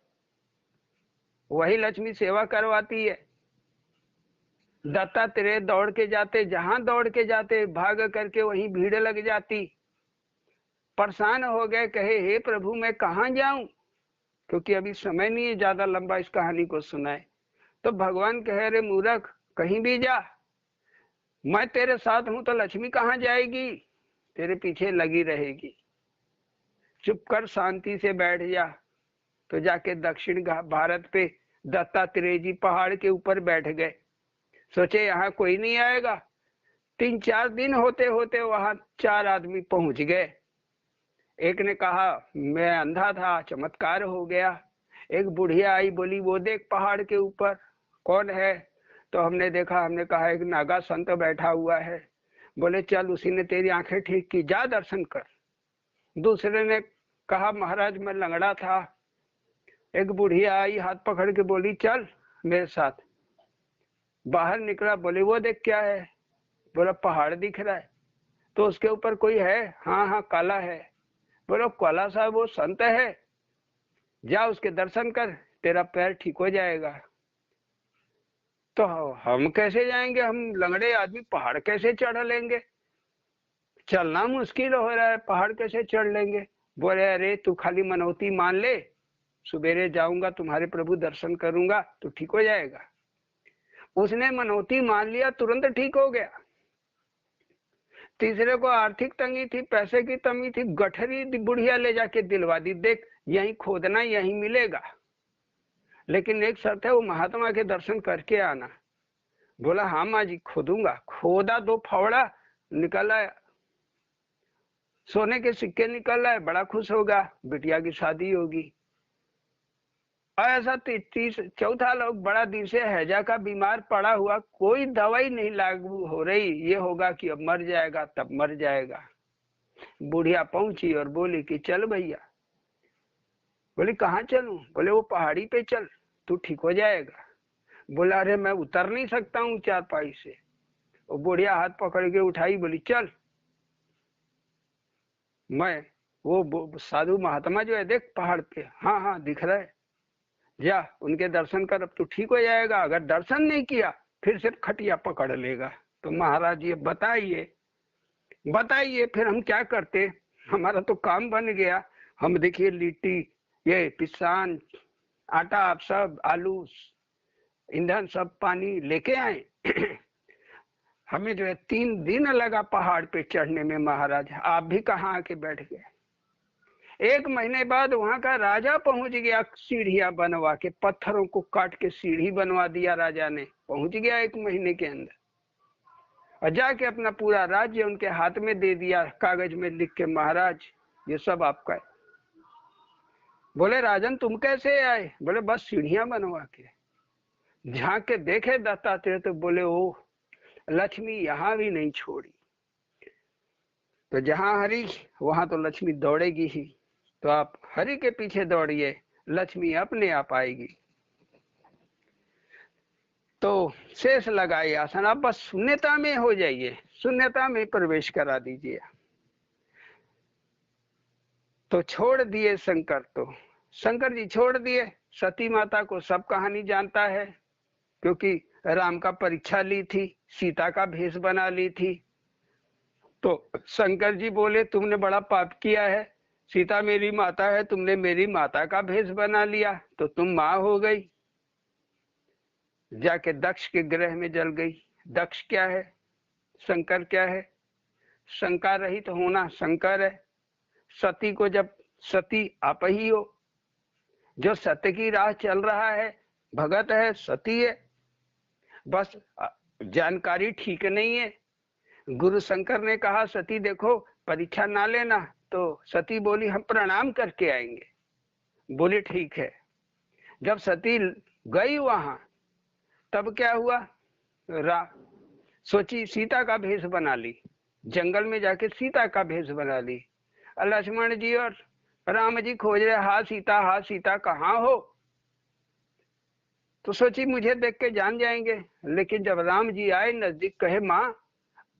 Speaker 1: वही लक्ष्मी सेवा करवाती है। दत्तात्रेय दौड़ के जाते, जहां दौड़ के जाते भाग करके वहीं भीड़ लग जाती। परेशान हो गए, कहे हे प्रभु मैं कहाँ जाऊं, क्योंकि अभी समय नहीं है ज्यादा लंबा इस कहानी को सुनाए। तो भगवान कहे रे मूर्ख, कहीं भी जा, मैं तेरे साथ हूं तो लक्ष्मी कहाँ जाएगी। तेरे पीछे लगी रहेगी, चुप कर शांति से बैठ जा। तो जाके दक्षिण भारत पे दत्तात्रेय जी पहाड़ के ऊपर बैठ गए। सोचे यहाँ कोई नहीं आएगा। 3-4 दिन होते होते वहां 4 आदमी पहुंच गए। एक ने कहा मैं अंधा था, चमत्कार हो गया। एक बुढ़िया आई, बोली वो देख पहाड़ के ऊपर। कौन है? तो हमने देखा। हमने कहा एक नागा संत बैठा हुआ है। बोले चल उसी ने तेरी आंखें ठीक की, जा दर्शन कर। दूसरे ने कहा महाराज मैं लंगड़ा था। एक बुढ़िया आई, हाथ पकड़ के बोली चल मेरे साथ। बाहर निकला, बोले वो देख क्या है? बोला पहाड़ दिख रहा है। तो उसके ऊपर कोई है? हाँ हाँ काला है। बोलो काला साहब वो संत है, जा उसके दर्शन कर, तेरा पैर ठीक हो जाएगा। तो हम कैसे जाएंगे? हम लंगड़े आदमी पहाड़ कैसे चढ़ लेंगे? चलना मुश्किल हो रहा है, पहाड़ कैसे चढ़ लेंगे? बोले अरे तू खाली मनौती मान ले, सुबेरे जाऊंगा तुम्हारे प्रभु दर्शन करूंगा तो ठीक हो जाएगा। उसने मनौती मान लिया, तुरंत ठीक हो गया। तीसरे को आर्थिक तंगी थी, पैसे की तंगी थी, गठरी बुढ़िया ले जाके दिलवा दी, देख यहीं खोदना यहीं मिलेगा, लेकिन एक शर्त है वो महात्मा के दर्शन करके आना। बोला हाँ माँ जी खोदूंगा। खोदा, 2 फावड़ा निकल आया, सोने के सिक्के निकल आए, बड़ा खुश होगा, बिटिया की शादी होगी। ऐसा 34 लोग बड़ा दिन से हैजा का बीमार पड़ा हुआ, कोई दवाई नहीं लागू हो रही, ये होगा कि अब मर जाएगा तब मर जाएगा। बुढ़िया पहुंची और बोली कि चल भैया। बोली कहाँ चलूं? बोले वो पहाड़ी पे चल, तू ठीक हो जाएगा। बोला अरे मैं उतर नहीं सकता हूँ चारपाई से। वो बुढ़िया हाथ पकड़ के उठाई, बोली चल। मैं वो साधु महात्मा जो है देख पहाड़ पे, हाँ हाँ दिख रहा है, जा उनके दर्शन कर, अब तू ठीक हो जाएगा। अगर दर्शन नहीं किया फिर से खटिया पकड़ लेगा। तो महाराज ये बताइए बताइए फिर हम क्या करते? हमारा तो काम बन गया। हम देखिए लिट्टी, ये पिसान, आटा, आप सब आलू, ईंधन, सब पानी लेके आए। हमें जो है 3 दिन लगा पहाड़ पे चढ़ने में महाराज, आप भी कहाँ आके बैठ गए। 1 महीने बाद वहां का राजा पहुंच गया, सीढ़ियां बनवा के, पत्थरों को काट के सीढ़ी बनवा दिया राजा ने, पहुंच गया 1 महीने के अंदर। और जाके अपना पूरा राज्य उनके हाथ में दे दिया, कागज में लिख के महाराज ये सब आपका है। बोले राजन तुम कैसे आए? बोले बस सीढ़ियां बनवा के। झांक के देखे दत्तात्रेय तो बोले ओ लक्ष्मी यहाँ भी नहीं छोड़ी। तो जहां हरि वहां तो लक्ष्मी दौड़ेगी ही। तो आप हरि के पीछे दौड़िए, लक्ष्मी अपने आप आएगी। तो शेष लगाइए आसन, आप बस शून्यता में हो जाइए, शून्यता में प्रवेश करा दीजिए। तो छोड़ दिए शंकर, तो शंकर जी छोड़ दिए। सती माता को सब कहानी जानता है, क्योंकि राम का परीक्षा ली थी, सीता का भेष बना ली थी। तो शंकर जी बोले तुमने बड़ा पाप किया है, सीता मेरी माता है, तुमने मेरी माता का भेष बना लिया तो तुम माँ हो गई। जाके दक्ष के ग्रह में जल गई। दक्ष क्या है? शंकर क्या है? शंका रहित होना शंकर है। सती को जब, सती आप ही हो, जो सत्य की राह चल रहा है, भगत है, सती है, बस जानकारी ठीक नहीं है। गुरु शंकर ने कहा सती देखो परीक्षा ना लेना, तो सती बोली हम प्रणाम करके आएंगे। बोली ठीक है। जब सती गई वहां तब क्या हुआ? सोची सीता का भेष बना ली, जंगल में जाके सीता का भेष बना ली। लक्ष्मण जी और राम जी खोज रहे, हाँ सीता कहाँ हो? तो सोची मुझे देख के जान जाएंगे। लेकिन जब राम जी आए नजदीक, कहे माँ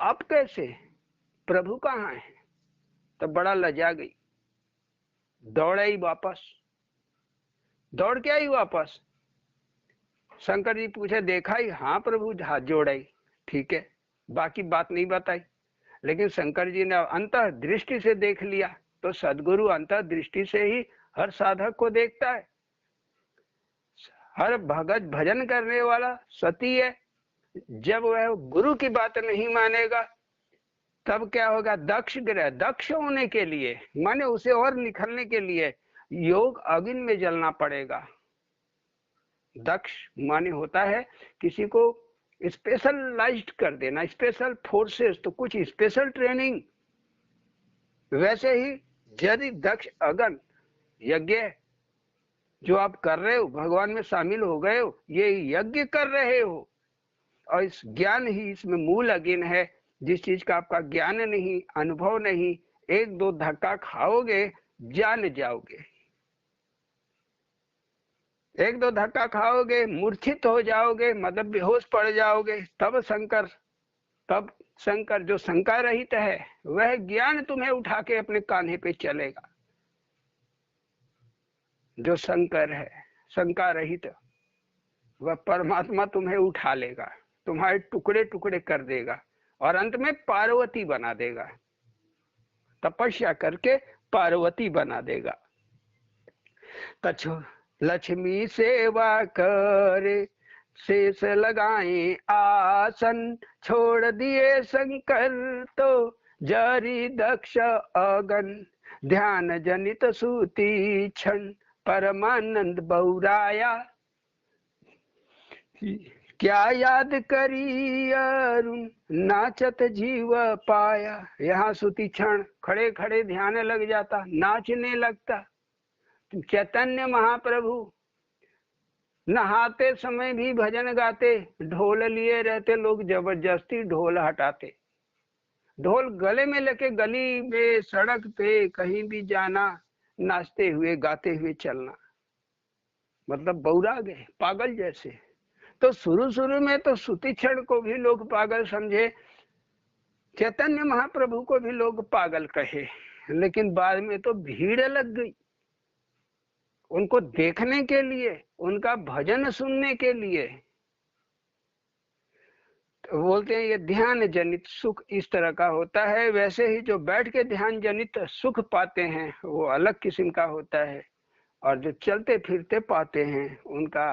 Speaker 1: आप कैसे, प्रभु कहाँ है? तो बड़ा लजा गई, दौड़ आई वापस। दौड़ के आई वापस। शंकर जी पूछे देखा ही? हाँ प्रभु, हाथ जोड़ाई, ठीक है, बाकी बात नहीं बताई। लेकिन शंकर जी ने अंतः दृष्टि से देख लिया। तो सदगुरु अंतः दृष्टि से ही हर साधक को देखता है। हर भगत भजन करने वाला सती है। जब वह गुरु की बात नहीं मानेगा तब क्या होगा, दक्ष ग्रह, दक्ष होने के लिए माने उसे और निखरने के लिए योग अग्नि में जलना पड़ेगा। दक्ष माने होता है किसी को स्पेशलाइज्ड कर देना, स्पेशल फोर्सेस, तो कुछ स्पेशल ट्रेनिंग। वैसे ही यदि दक्ष अग्नि यज्ञ जो आप कर रहे हो, भगवान में शामिल हो गए हो, ये यज्ञ कर रहे हो, और इस ज्ञान ही इसमें मूल अग्नि है। जिस चीज का आपका ज्ञान नहीं, अनुभव नहीं, एक दो धक्का खाओगे जान जाओगे, एक दो धक्का खाओगे मूर्छित हो जाओगे, मतलब बेहोश पड़ जाओगे। तब शंकर जो शंका रहित है, वह ज्ञान तुम्हें उठा के अपने कान्हे पे चलेगा। जो शंकर है शंका रहित, वह परमात्मा तुम्हें उठा लेगा, तुम्हारे टुकड़े टुकड़े कर देगा और अंत में पार्वती बना देगा। तपस्या करके पार्वती बना देगा। तछो लक्ष्मी सेवा करे, शेष लगाए आसन, छोड़ दिए शंकर तो जारी दक्ष अगन, ध्यान जनित सूती क्षण, परमानंद बहुराया, क्या याद करी अरुण, नाचत जीव पाया। यहाँ सूती क्षण खड़े खड़े ध्यान लग जाता, नाचने लगता। चैतन्य महाप्रभु नहाते समय भी भजन गाते, ढोल लिए रहते, लोग जबरदस्ती ढोल हटाते। ढोल गले में लेके गली में सड़क पे कहीं भी जाना, नाचते हुए गाते हुए चलना, मतलब बौरा गए पागल जैसे। तो शुरू में तो सूती क्षण को भी लोग पागल समझे, चैतन्य महाप्रभु को भी लोग पागल कहे, लेकिन बाद में तो भीड़ लग गई उनको देखने के लिए, उनका भजन सुनने के लिए। तो बोलते हैं ये ध्यान जनित सुख इस तरह का होता है। वैसे ही जो बैठ के ध्यान जनित सुख पाते हैं वो अलग किस्म का होता है, और जो चलते फिरते पाते हैं उनका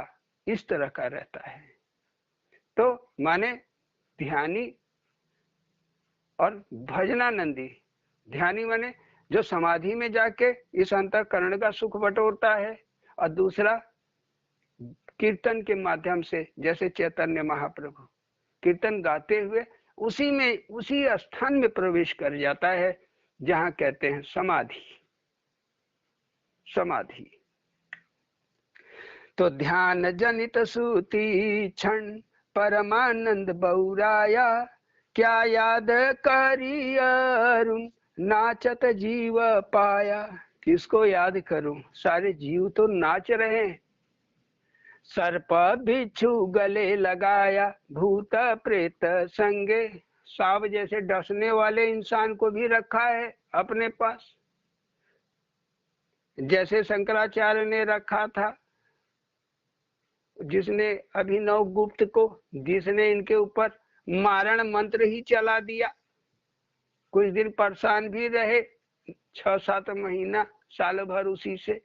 Speaker 1: इस तरह का रहता है। तो माने ध्यानी और भजनानंदी। ध्यानी माने जो समाधि में जाके इस अंतःकरण का सुख बटोरता है, और दूसरा कीर्तन के माध्यम से, जैसे चैतन्य महाप्रभु कीर्तन गाते हुए उसी स्थान में प्रवेश कर जाता है जहां कहते हैं समाधि। समाधि तो ध्यान जनित सूती क्षण, परमानंद बहुराया, क्या याद करी अरुण, नाचत जीव पाया। किसको याद करूं, सारे जीव तो नाच रहे हैं। सर्प बिच्छू गले लगाया, भूत प्रेत संगे, सांप जैसे डसने वाले इंसान को भी रखा है अपने पास, जैसे शंकराचार्य ने रखा था, जिसने अभिनव गुप्त को, जिसने इनके ऊपर मारण मंत्र ही चला दिया। कुछ दिन परेशान भी रहे, 6-7 महीना साल भर उसी से,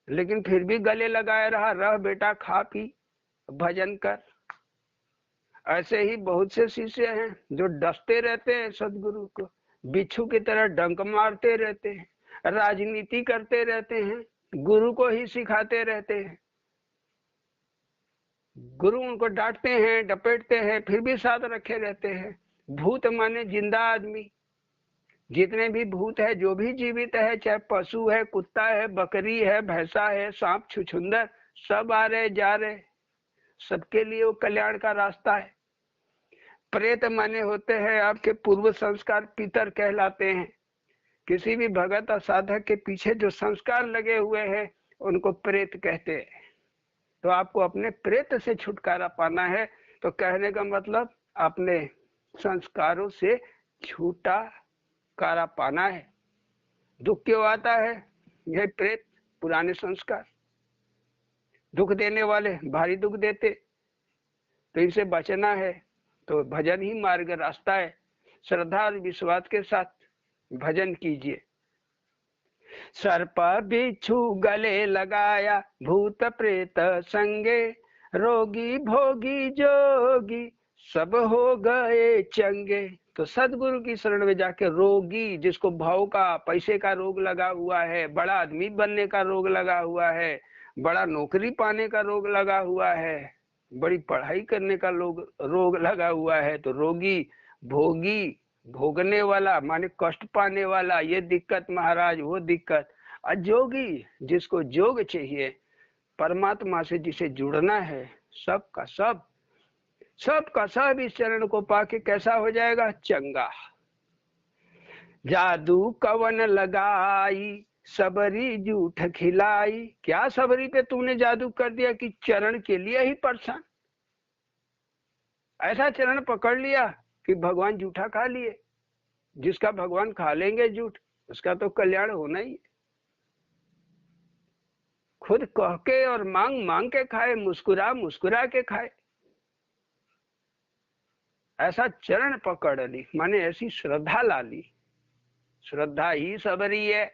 Speaker 1: लेकिन फिर भी गले लगाए रहा बेटा खा पी भजन कर। ऐसे ही बहुत से शिष्य हैं जो डसते रहते हैं सदगुरु को, बिच्छू की तरह डंक मारते रहते हैं, राजनीति करते रहते हैं, गुरु को ही सिखाते रहते हैं। गुरु उनको डांटते हैं, डपेटते हैं, फिर भी साथ रखे रहते हैं। भूत माने जिंदा आदमी, जितने भी भूत है, जो भी जीवित है, चाहे पशु है, कुत्ता है, बकरी है, भैंसा है, सांप छुछुंदर, सब आ रहे जा रहे, सबके लिए वो कल्याण का रास्ता है। प्रेत माने होते हैं आपके पूर्व संस्कार, पितर कहलाते हैं। किसी भी भगत और साधक के पीछे जो संस्कार लगे हुए हैं उनको प्रेत कहते हैं। तो आपको अपने प्रेत से छुटकारा पाना है, तो कहने का मतलब अपने संस्कारों से छुटकारा पाना है। दुख क्यों आता है, यह प्रेत पुराने संस्कार दुख देने वाले, भारी दुख देते, तो इनसे बचना है। तो भजन ही मार्ग रास्ता है। श्रद्धा और विश्वास के साथ भजन कीजिए। सर्प बिच्छू गले लगाया, भूत प्रेत संगे, रोगी भोगी जोगी, सब हो गए चंगे। तो सदगुरु की शरण में जाके रोगी, जिसको भाव का पैसे का रोग लगा हुआ है, बड़ा आदमी बनने का रोग लगा हुआ है, बड़ा नौकरी पाने का रोग लगा हुआ है, बड़ी पढ़ाई करने का रोग लगा हुआ है, तो रोगी, भोगी, भोगने वाला माने कष्ट पाने वाला, ये दिक्कत महाराज, वो दिक्कत। अजोगी, जिसको जोग चाहिए, परमात्मा से जिसे जुड़ना है, सब का सब, सब का सब इस चरण को पाके कैसा हो जाएगा? चंगा। जादू कवन लगाई, सबरी जूठ खिलाई। क्या सबरी पे तूने जादू कर दिया कि चरण के लिए ही परेशान? ऐसा चरण पकड़ लिया कि भगवान जूठा खा लिए। जिसका भगवान खा लेंगे जूठ, उसका तो कल्याण होना ही है। खुद कह के और मांग मांग के खाए, मुस्कुरा मुस्कुरा के खाए। ऐसा चरण पकड़ ली, माने ऐसी श्रद्धा ला ली। श्रद्धा ही सबरी है।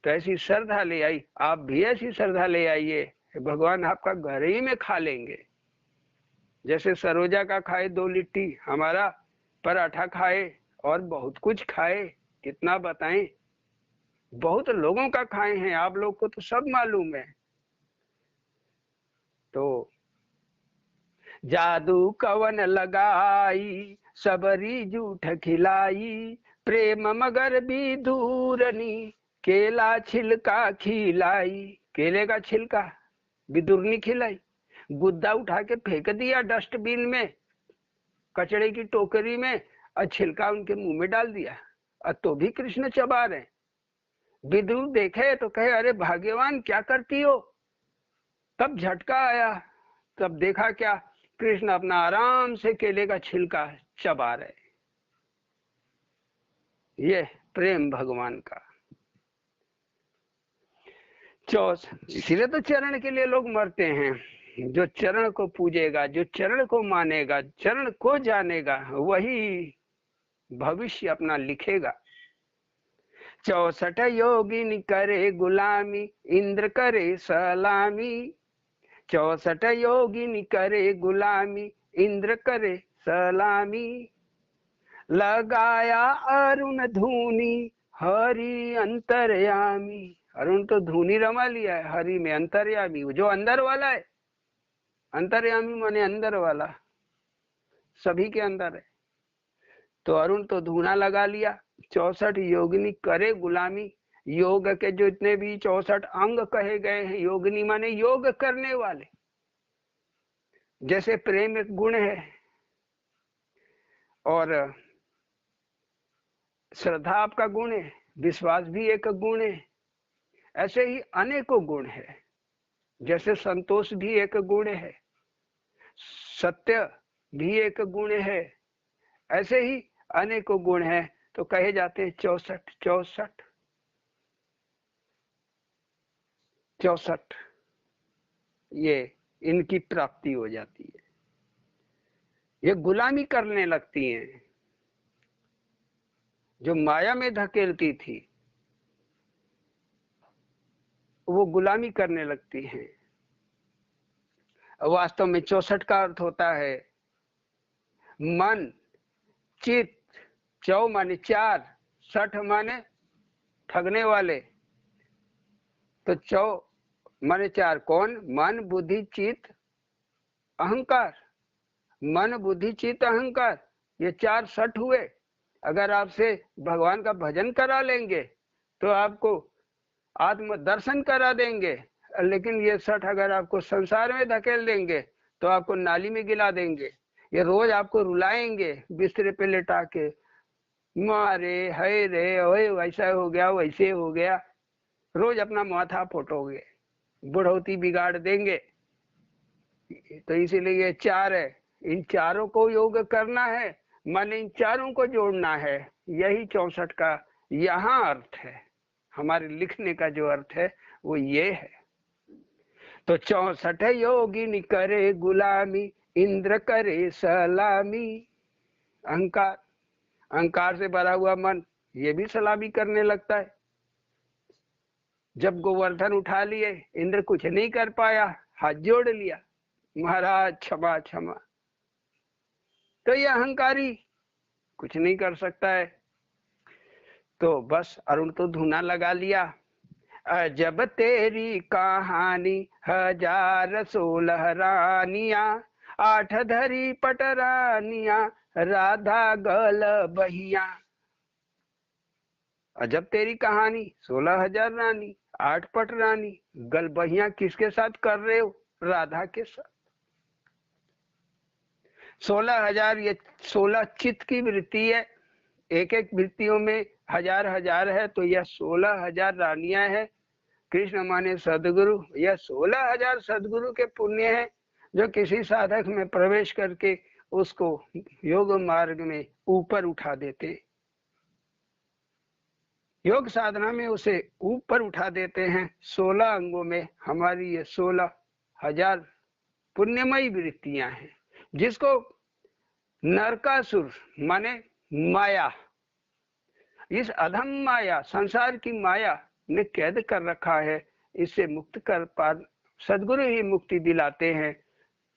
Speaker 1: तो ऐसी श्रद्धा ले आई, आप भी ऐसी श्रद्धा ले आइए, भगवान आपका घर ही में खा लेंगे। जैसे सरोजा का खाए 2 लिट्टी, हमारा पराठा खाए और बहुत कुछ खाए, कितना बताएं। बहुत लोगों का खाए हैं, आप लोग को तो सब मालूम है। तो जादू कवन लगाई, सबरी जूठ खिलाई, प्रेम मगर भी दूरनी, केला छिलका खिलाई। केले का छिलका विदुरनी खिलाई, गुद्दा उठा के फेंक दिया डस्टबिन में, कचड़े की टोकरी में, और छिलका उनके मुंह में डाल दिया, और तो भी कृष्ण चबा रहे। विदुर देखे तो कहे, अरे भाग्यवान क्या करती हो? तब झटका आया, तब देखा क्या, कृष्ण अपना आराम से केले का छिलका चबा रहे। ये प्रेम भगवान का। इसीलिए तो चरण के लिए लोग मरते हैं। जो चरण को पूजेगा, जो चरण को मानेगा, चरण को जानेगा, वही भविष्य अपना लिखेगा। 64 योगिन करे गुलामी, इंद्र करे सलामी। 64 योगिन करे गुलामी, इंद्र करे सलामी। लगाया अरुण धूनी, हरि अंतर्यामी। अरुण तो धूनी रमा लिया है, हरि में अंतर्यामी, जो अंदर वाला है। अंतर्यामी माने अंदर वाला, सभी के अंदर है। तो अरुण तो धूना लगा लिया। 64 योगिनी करे गुलामी। योग के जो इतने भी 64 अंग कहे गए हैं, योगिनी माने योग करने वाले। जैसे प्रेम एक गुण है और श्रद्धा आपका गुण है, विश्वास भी एक गुण है, ऐसे ही अनेकों गुण है। जैसे संतोष भी एक गुण है, सत्य भी एक गुण है, ऐसे ही अनेकों गुण है। तो कहे जाते हैं 64 64 64, ये इनकी प्राप्ति हो जाती है। ये गुलामी करने लगती हैं, जो माया में धकेलती थी वो गुलामी करने लगती हैं। वास्तव में 64 का अर्थ होता है मन, चित्त। 4 माने 4, 60 माने ठगने वाले। तो 4 माने 4 कौन? मन, बुद्धि, चित्त, अहंकार। मन, बुद्धि, चित्त, अहंकार, ये 4 60 हुए। अगर आपसे भगवान का भजन करा लेंगे तो आपको आत्म दर्शन करा देंगे, लेकिन ये 60 अगर आपको संसार में धकेल देंगे तो आपको नाली में गिला देंगे। ये रोज आपको रुलाएंगे बिस्तर पे लेटा के, मारे है रे, ओए वैसा हो गया, वैसे हो गया, रोज अपना माथा फोटोगे, बुढ़ौती बिगाड़ देंगे। तो इसीलिए ये 4 है, इन चारों को योग करना है, मन इन चारों को जोड़ना है। यही 64 का यहाँ अर्थ है। हमारे लिखने का जो अर्थ है वो ये है। तो 64 योगिनी करे गुलामी, इंद्र करे सलामी। अहंकार, अहंकार से भरा हुआ मन ये भी सलामी करने लगता है। जब गोवर्धन उठा लिए, इंद्र कुछ नहीं कर पाया, हाथ जोड़ लिया, महाराज क्षमा क्षमा। तो ये अहंकारी कुछ नहीं कर सकता है। तो बस अरुण तो धुना लगा लिया, अजब तेरी कहानी 1016 रानिया, 8 धरी पटरानिया, राधा गल बहिया। अजब तेरी कहानी, 16,000 रानी, 8 पट रानी, गल बहिया किसके साथ कर रहे हो? राधा के साथ। 16,000 ये 16 चित्त की वृत्ति है, एक एक वृत्तियों में 1000 है, तो यह 16,000 रानियां है। कृष्ण माने सदगुरु, यह 16,000 सदगुरु के पुण्य है जो किसी साधक में प्रवेश करके उसको योग मार्ग में ऊपर उठा देते, योग साधना में उसे ऊपर उठा देते हैं। 16 अंगों में हमारी ये 16,000 पुण्यमयी वृत्तियां हैं, जिसको नरकासुर माने माया, इस अधम माया, संसार की माया ने कैद कर रखा है। इससे मुक्त कर पा सदगुरु ही मुक्ति दिलाते हैं।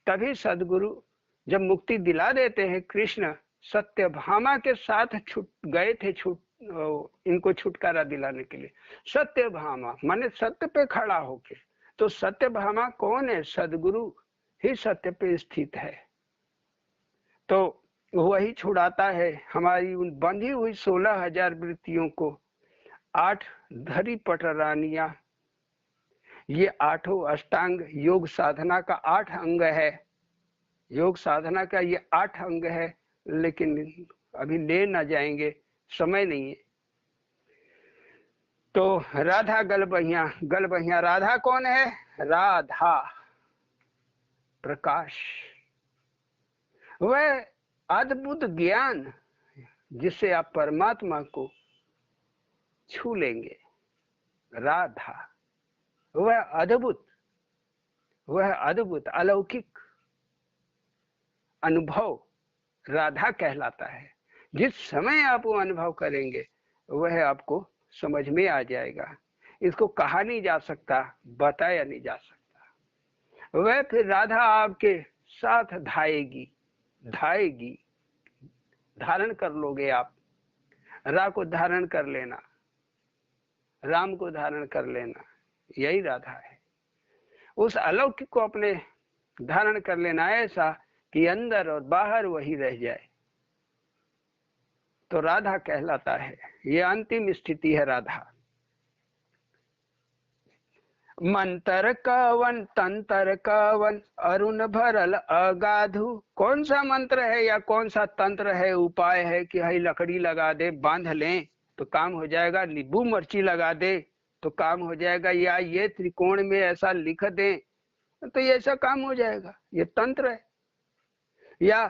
Speaker 1: तभी सदगुरु जब मुक्ति दिला देते हैं, कृष्ण सत्यभामा के साथ छूट गए थे, इनको छुटकारा दिलाने के लिए। सत्यभामा माने सत्य पे खड़ा होके, तो सत्यभामा कौन है? सदगुरु ही सत्य पे स्थित है, तो वही छुड़ाता है हमारी उन बंधी हुई 16,000 वृत्तियों को। 8 धरी पटरानिया, ये 8 अष्टांग योग साधना का 8 अंग है, योग साधना का ये 8 अंग है, लेकिन अभी ले ना जाएंगे, समय नहीं है। तो राधा गल बहिया, राधा कौन है? राधा प्रकाश, वह अद्भुत ज्ञान जिससे आप परमात्मा को छू लेंगे। राधा वह अद्भुत अलौकिक अनुभव राधा कहलाता है। जिस समय आप वो अनुभव करेंगे वह आपको समझ में आ जाएगा। इसको कहा नहीं जा सकता, बताया नहीं जा सकता। वह फिर राधा आपके साथ धाएगी, धारण कर लोगे आप। रा को धारण कर लेना, राम को धारण कर लेना, यही राधा है। उस अलौकिक को अपने धारण कर लेना, ऐसा कि अंदर और बाहर वही रह जाए, तो राधा कहलाता है। ये अंतिम स्थिति है राधा। मंत्र कवन तंत्र कवन, अरुण भरल अगाधु। कौन सा मंत्र है या कौन सा तंत्र है, उपाय है कि हई लकड़ी लगा दे बांध लें तो काम हो जाएगा, नींबू मिर्ची लगा दे तो काम हो जाएगा, या ये त्रिकोण में ऐसा लिख दे तो ये ऐसा काम हो जाएगा, ये तंत्र है। या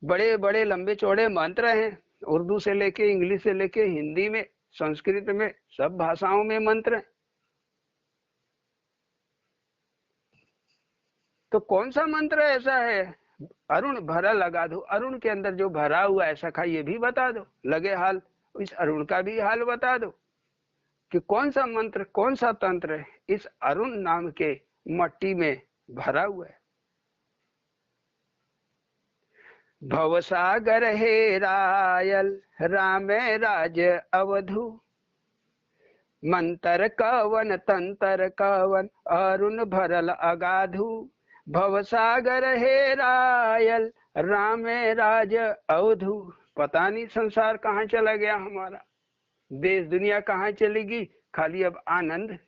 Speaker 1: बड़े बड़े लंबे चौड़े मंत्र हैं, उर्दू से लेके इंग्लिश से लेके हिंदी में, संस्कृत में, सब भाषाओं में मंत्र है। तो कौन सा मंत्र ऐसा है? अरुण भरा लगा दो, अरुण के अंदर जो भरा हुआ है सखा, ये भी बता दो, लगे हाल इस अरुण का भी हाल बता दो कि कौन सा मंत्र, कौन सा तंत्र है इस अरुण नाम के मट्टी में भरा हुआ है। भवसागर हे रायल, राम राज अवधु। मंत्र कवन तंत्र कवन, अरुण भरल अगाधु। भवसागर हे रायल, राम राज अवधु। पता नहीं संसार कहाँ चला गया हमारा, देश दुनिया कहाँ चलेगी, खाली अब आनंद।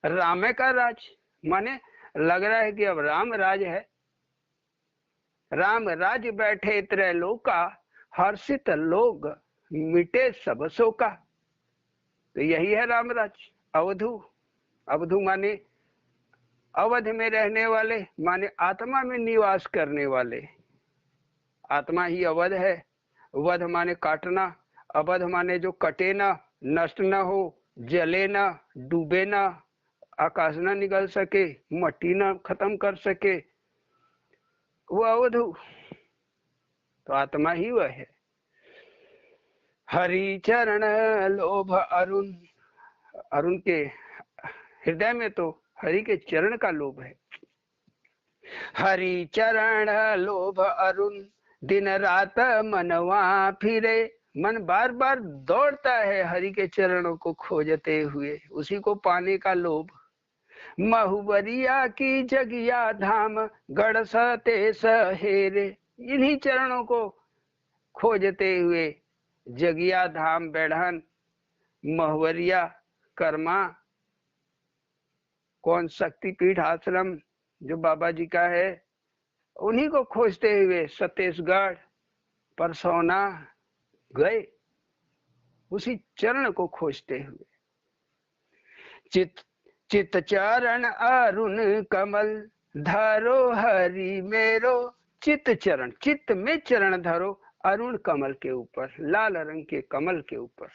Speaker 1: राम का राज माने लग रहा है कि अब राम राज है। राम राज बैठे त्रैलोका, हर्षित लोग मिटे सब शोका। तो यही है रामराज। अवधु, अवधु माने अवध में रहने वाले, माने आत्मा में निवास करने वाले। आत्मा ही अवध है। वध माने काटना, अवध माने जो कटे ना, नष्ट ना हो, जले ना, डूबे ना, आकाश ना निकल सके, मट्टी ना खत्म कर सके, वो अवधु। तो आत्मा ही वह है। हरि चरण लोभ अरुण, अरुण के हृदय में तो हरि के चरण का लोभ है। हरि चरण लोभ अरुण, दिन रात मनवा फिरे। मन बार बार दौड़ता है हरि के चरणों को खोजते हुए, उसी को पाने का लोभ। महुवरिया की जगिया धाम, गढ़ सते सहेरे। इन्हीं चरणों को खोजते हुए जगिया धाम, बेढ़न, महुवरिया, कर्मा, कौन शक्तिपीठ आश्रम जो बाबा जी का है, उन्हीं को खोजते हुए छत्तीसगढ़, परसौना गए, उसी चरण को खोजते हुए। चित चित चरण अरुण कमल, धरो हरि मेरो। चित चरण, चित्त में चरण धरो अरुण कमल के ऊपर, लाल रंग के कमल के ऊपर।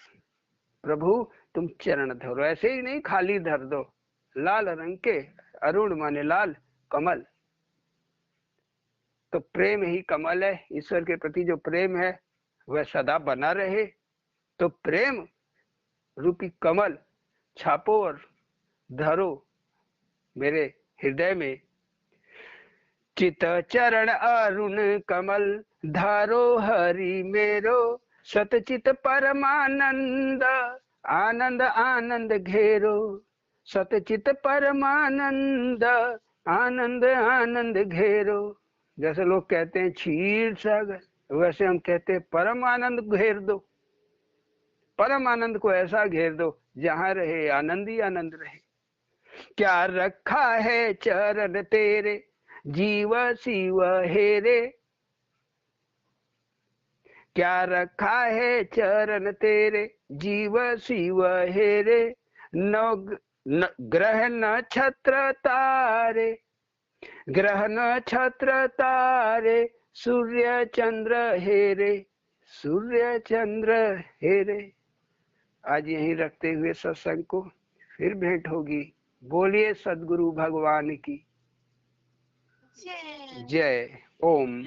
Speaker 1: प्रभु तुम चरण धरो, ऐसे ही नहीं खाली धर दो, लाल रंग के, अरुण माने लाल, कमल तो प्रेम ही कमल है। ईश्वर के प्रति जो प्रेम है वह सदा बना रहे, तो प्रेम रूपी कमल छापो और धरो मेरे हृदय में। चित चरण अरुण कमल, धारो हरि मेरो। सतचित परमानंद, आनंद आनंद घेरो। सतचित परमानंद, आनंद आनंद घेरो। जैसे लोग कहते हैं क्षीर सागर, वैसे हम कहते हैं परम आनंद घेर दो। परम आनंद को ऐसा घेर दो जहां रहे आनंद ही आनंद रहे। क्या रखा है चरण तेरे, जीव शिव हेरे। क्या रखा है चरण तेरे, जीव शिव हेरे। नौ ग्रह नक्षत्र तारे, ग्रह नक्षत्र तारे, सूर्य चंद्र हेरे, सूर्य चंद्र हेरे। आज यहीं रखते हुए सत्संग को, फिर भेंट होगी। बोलिए सद्गुरु भगवान की जय। ओम।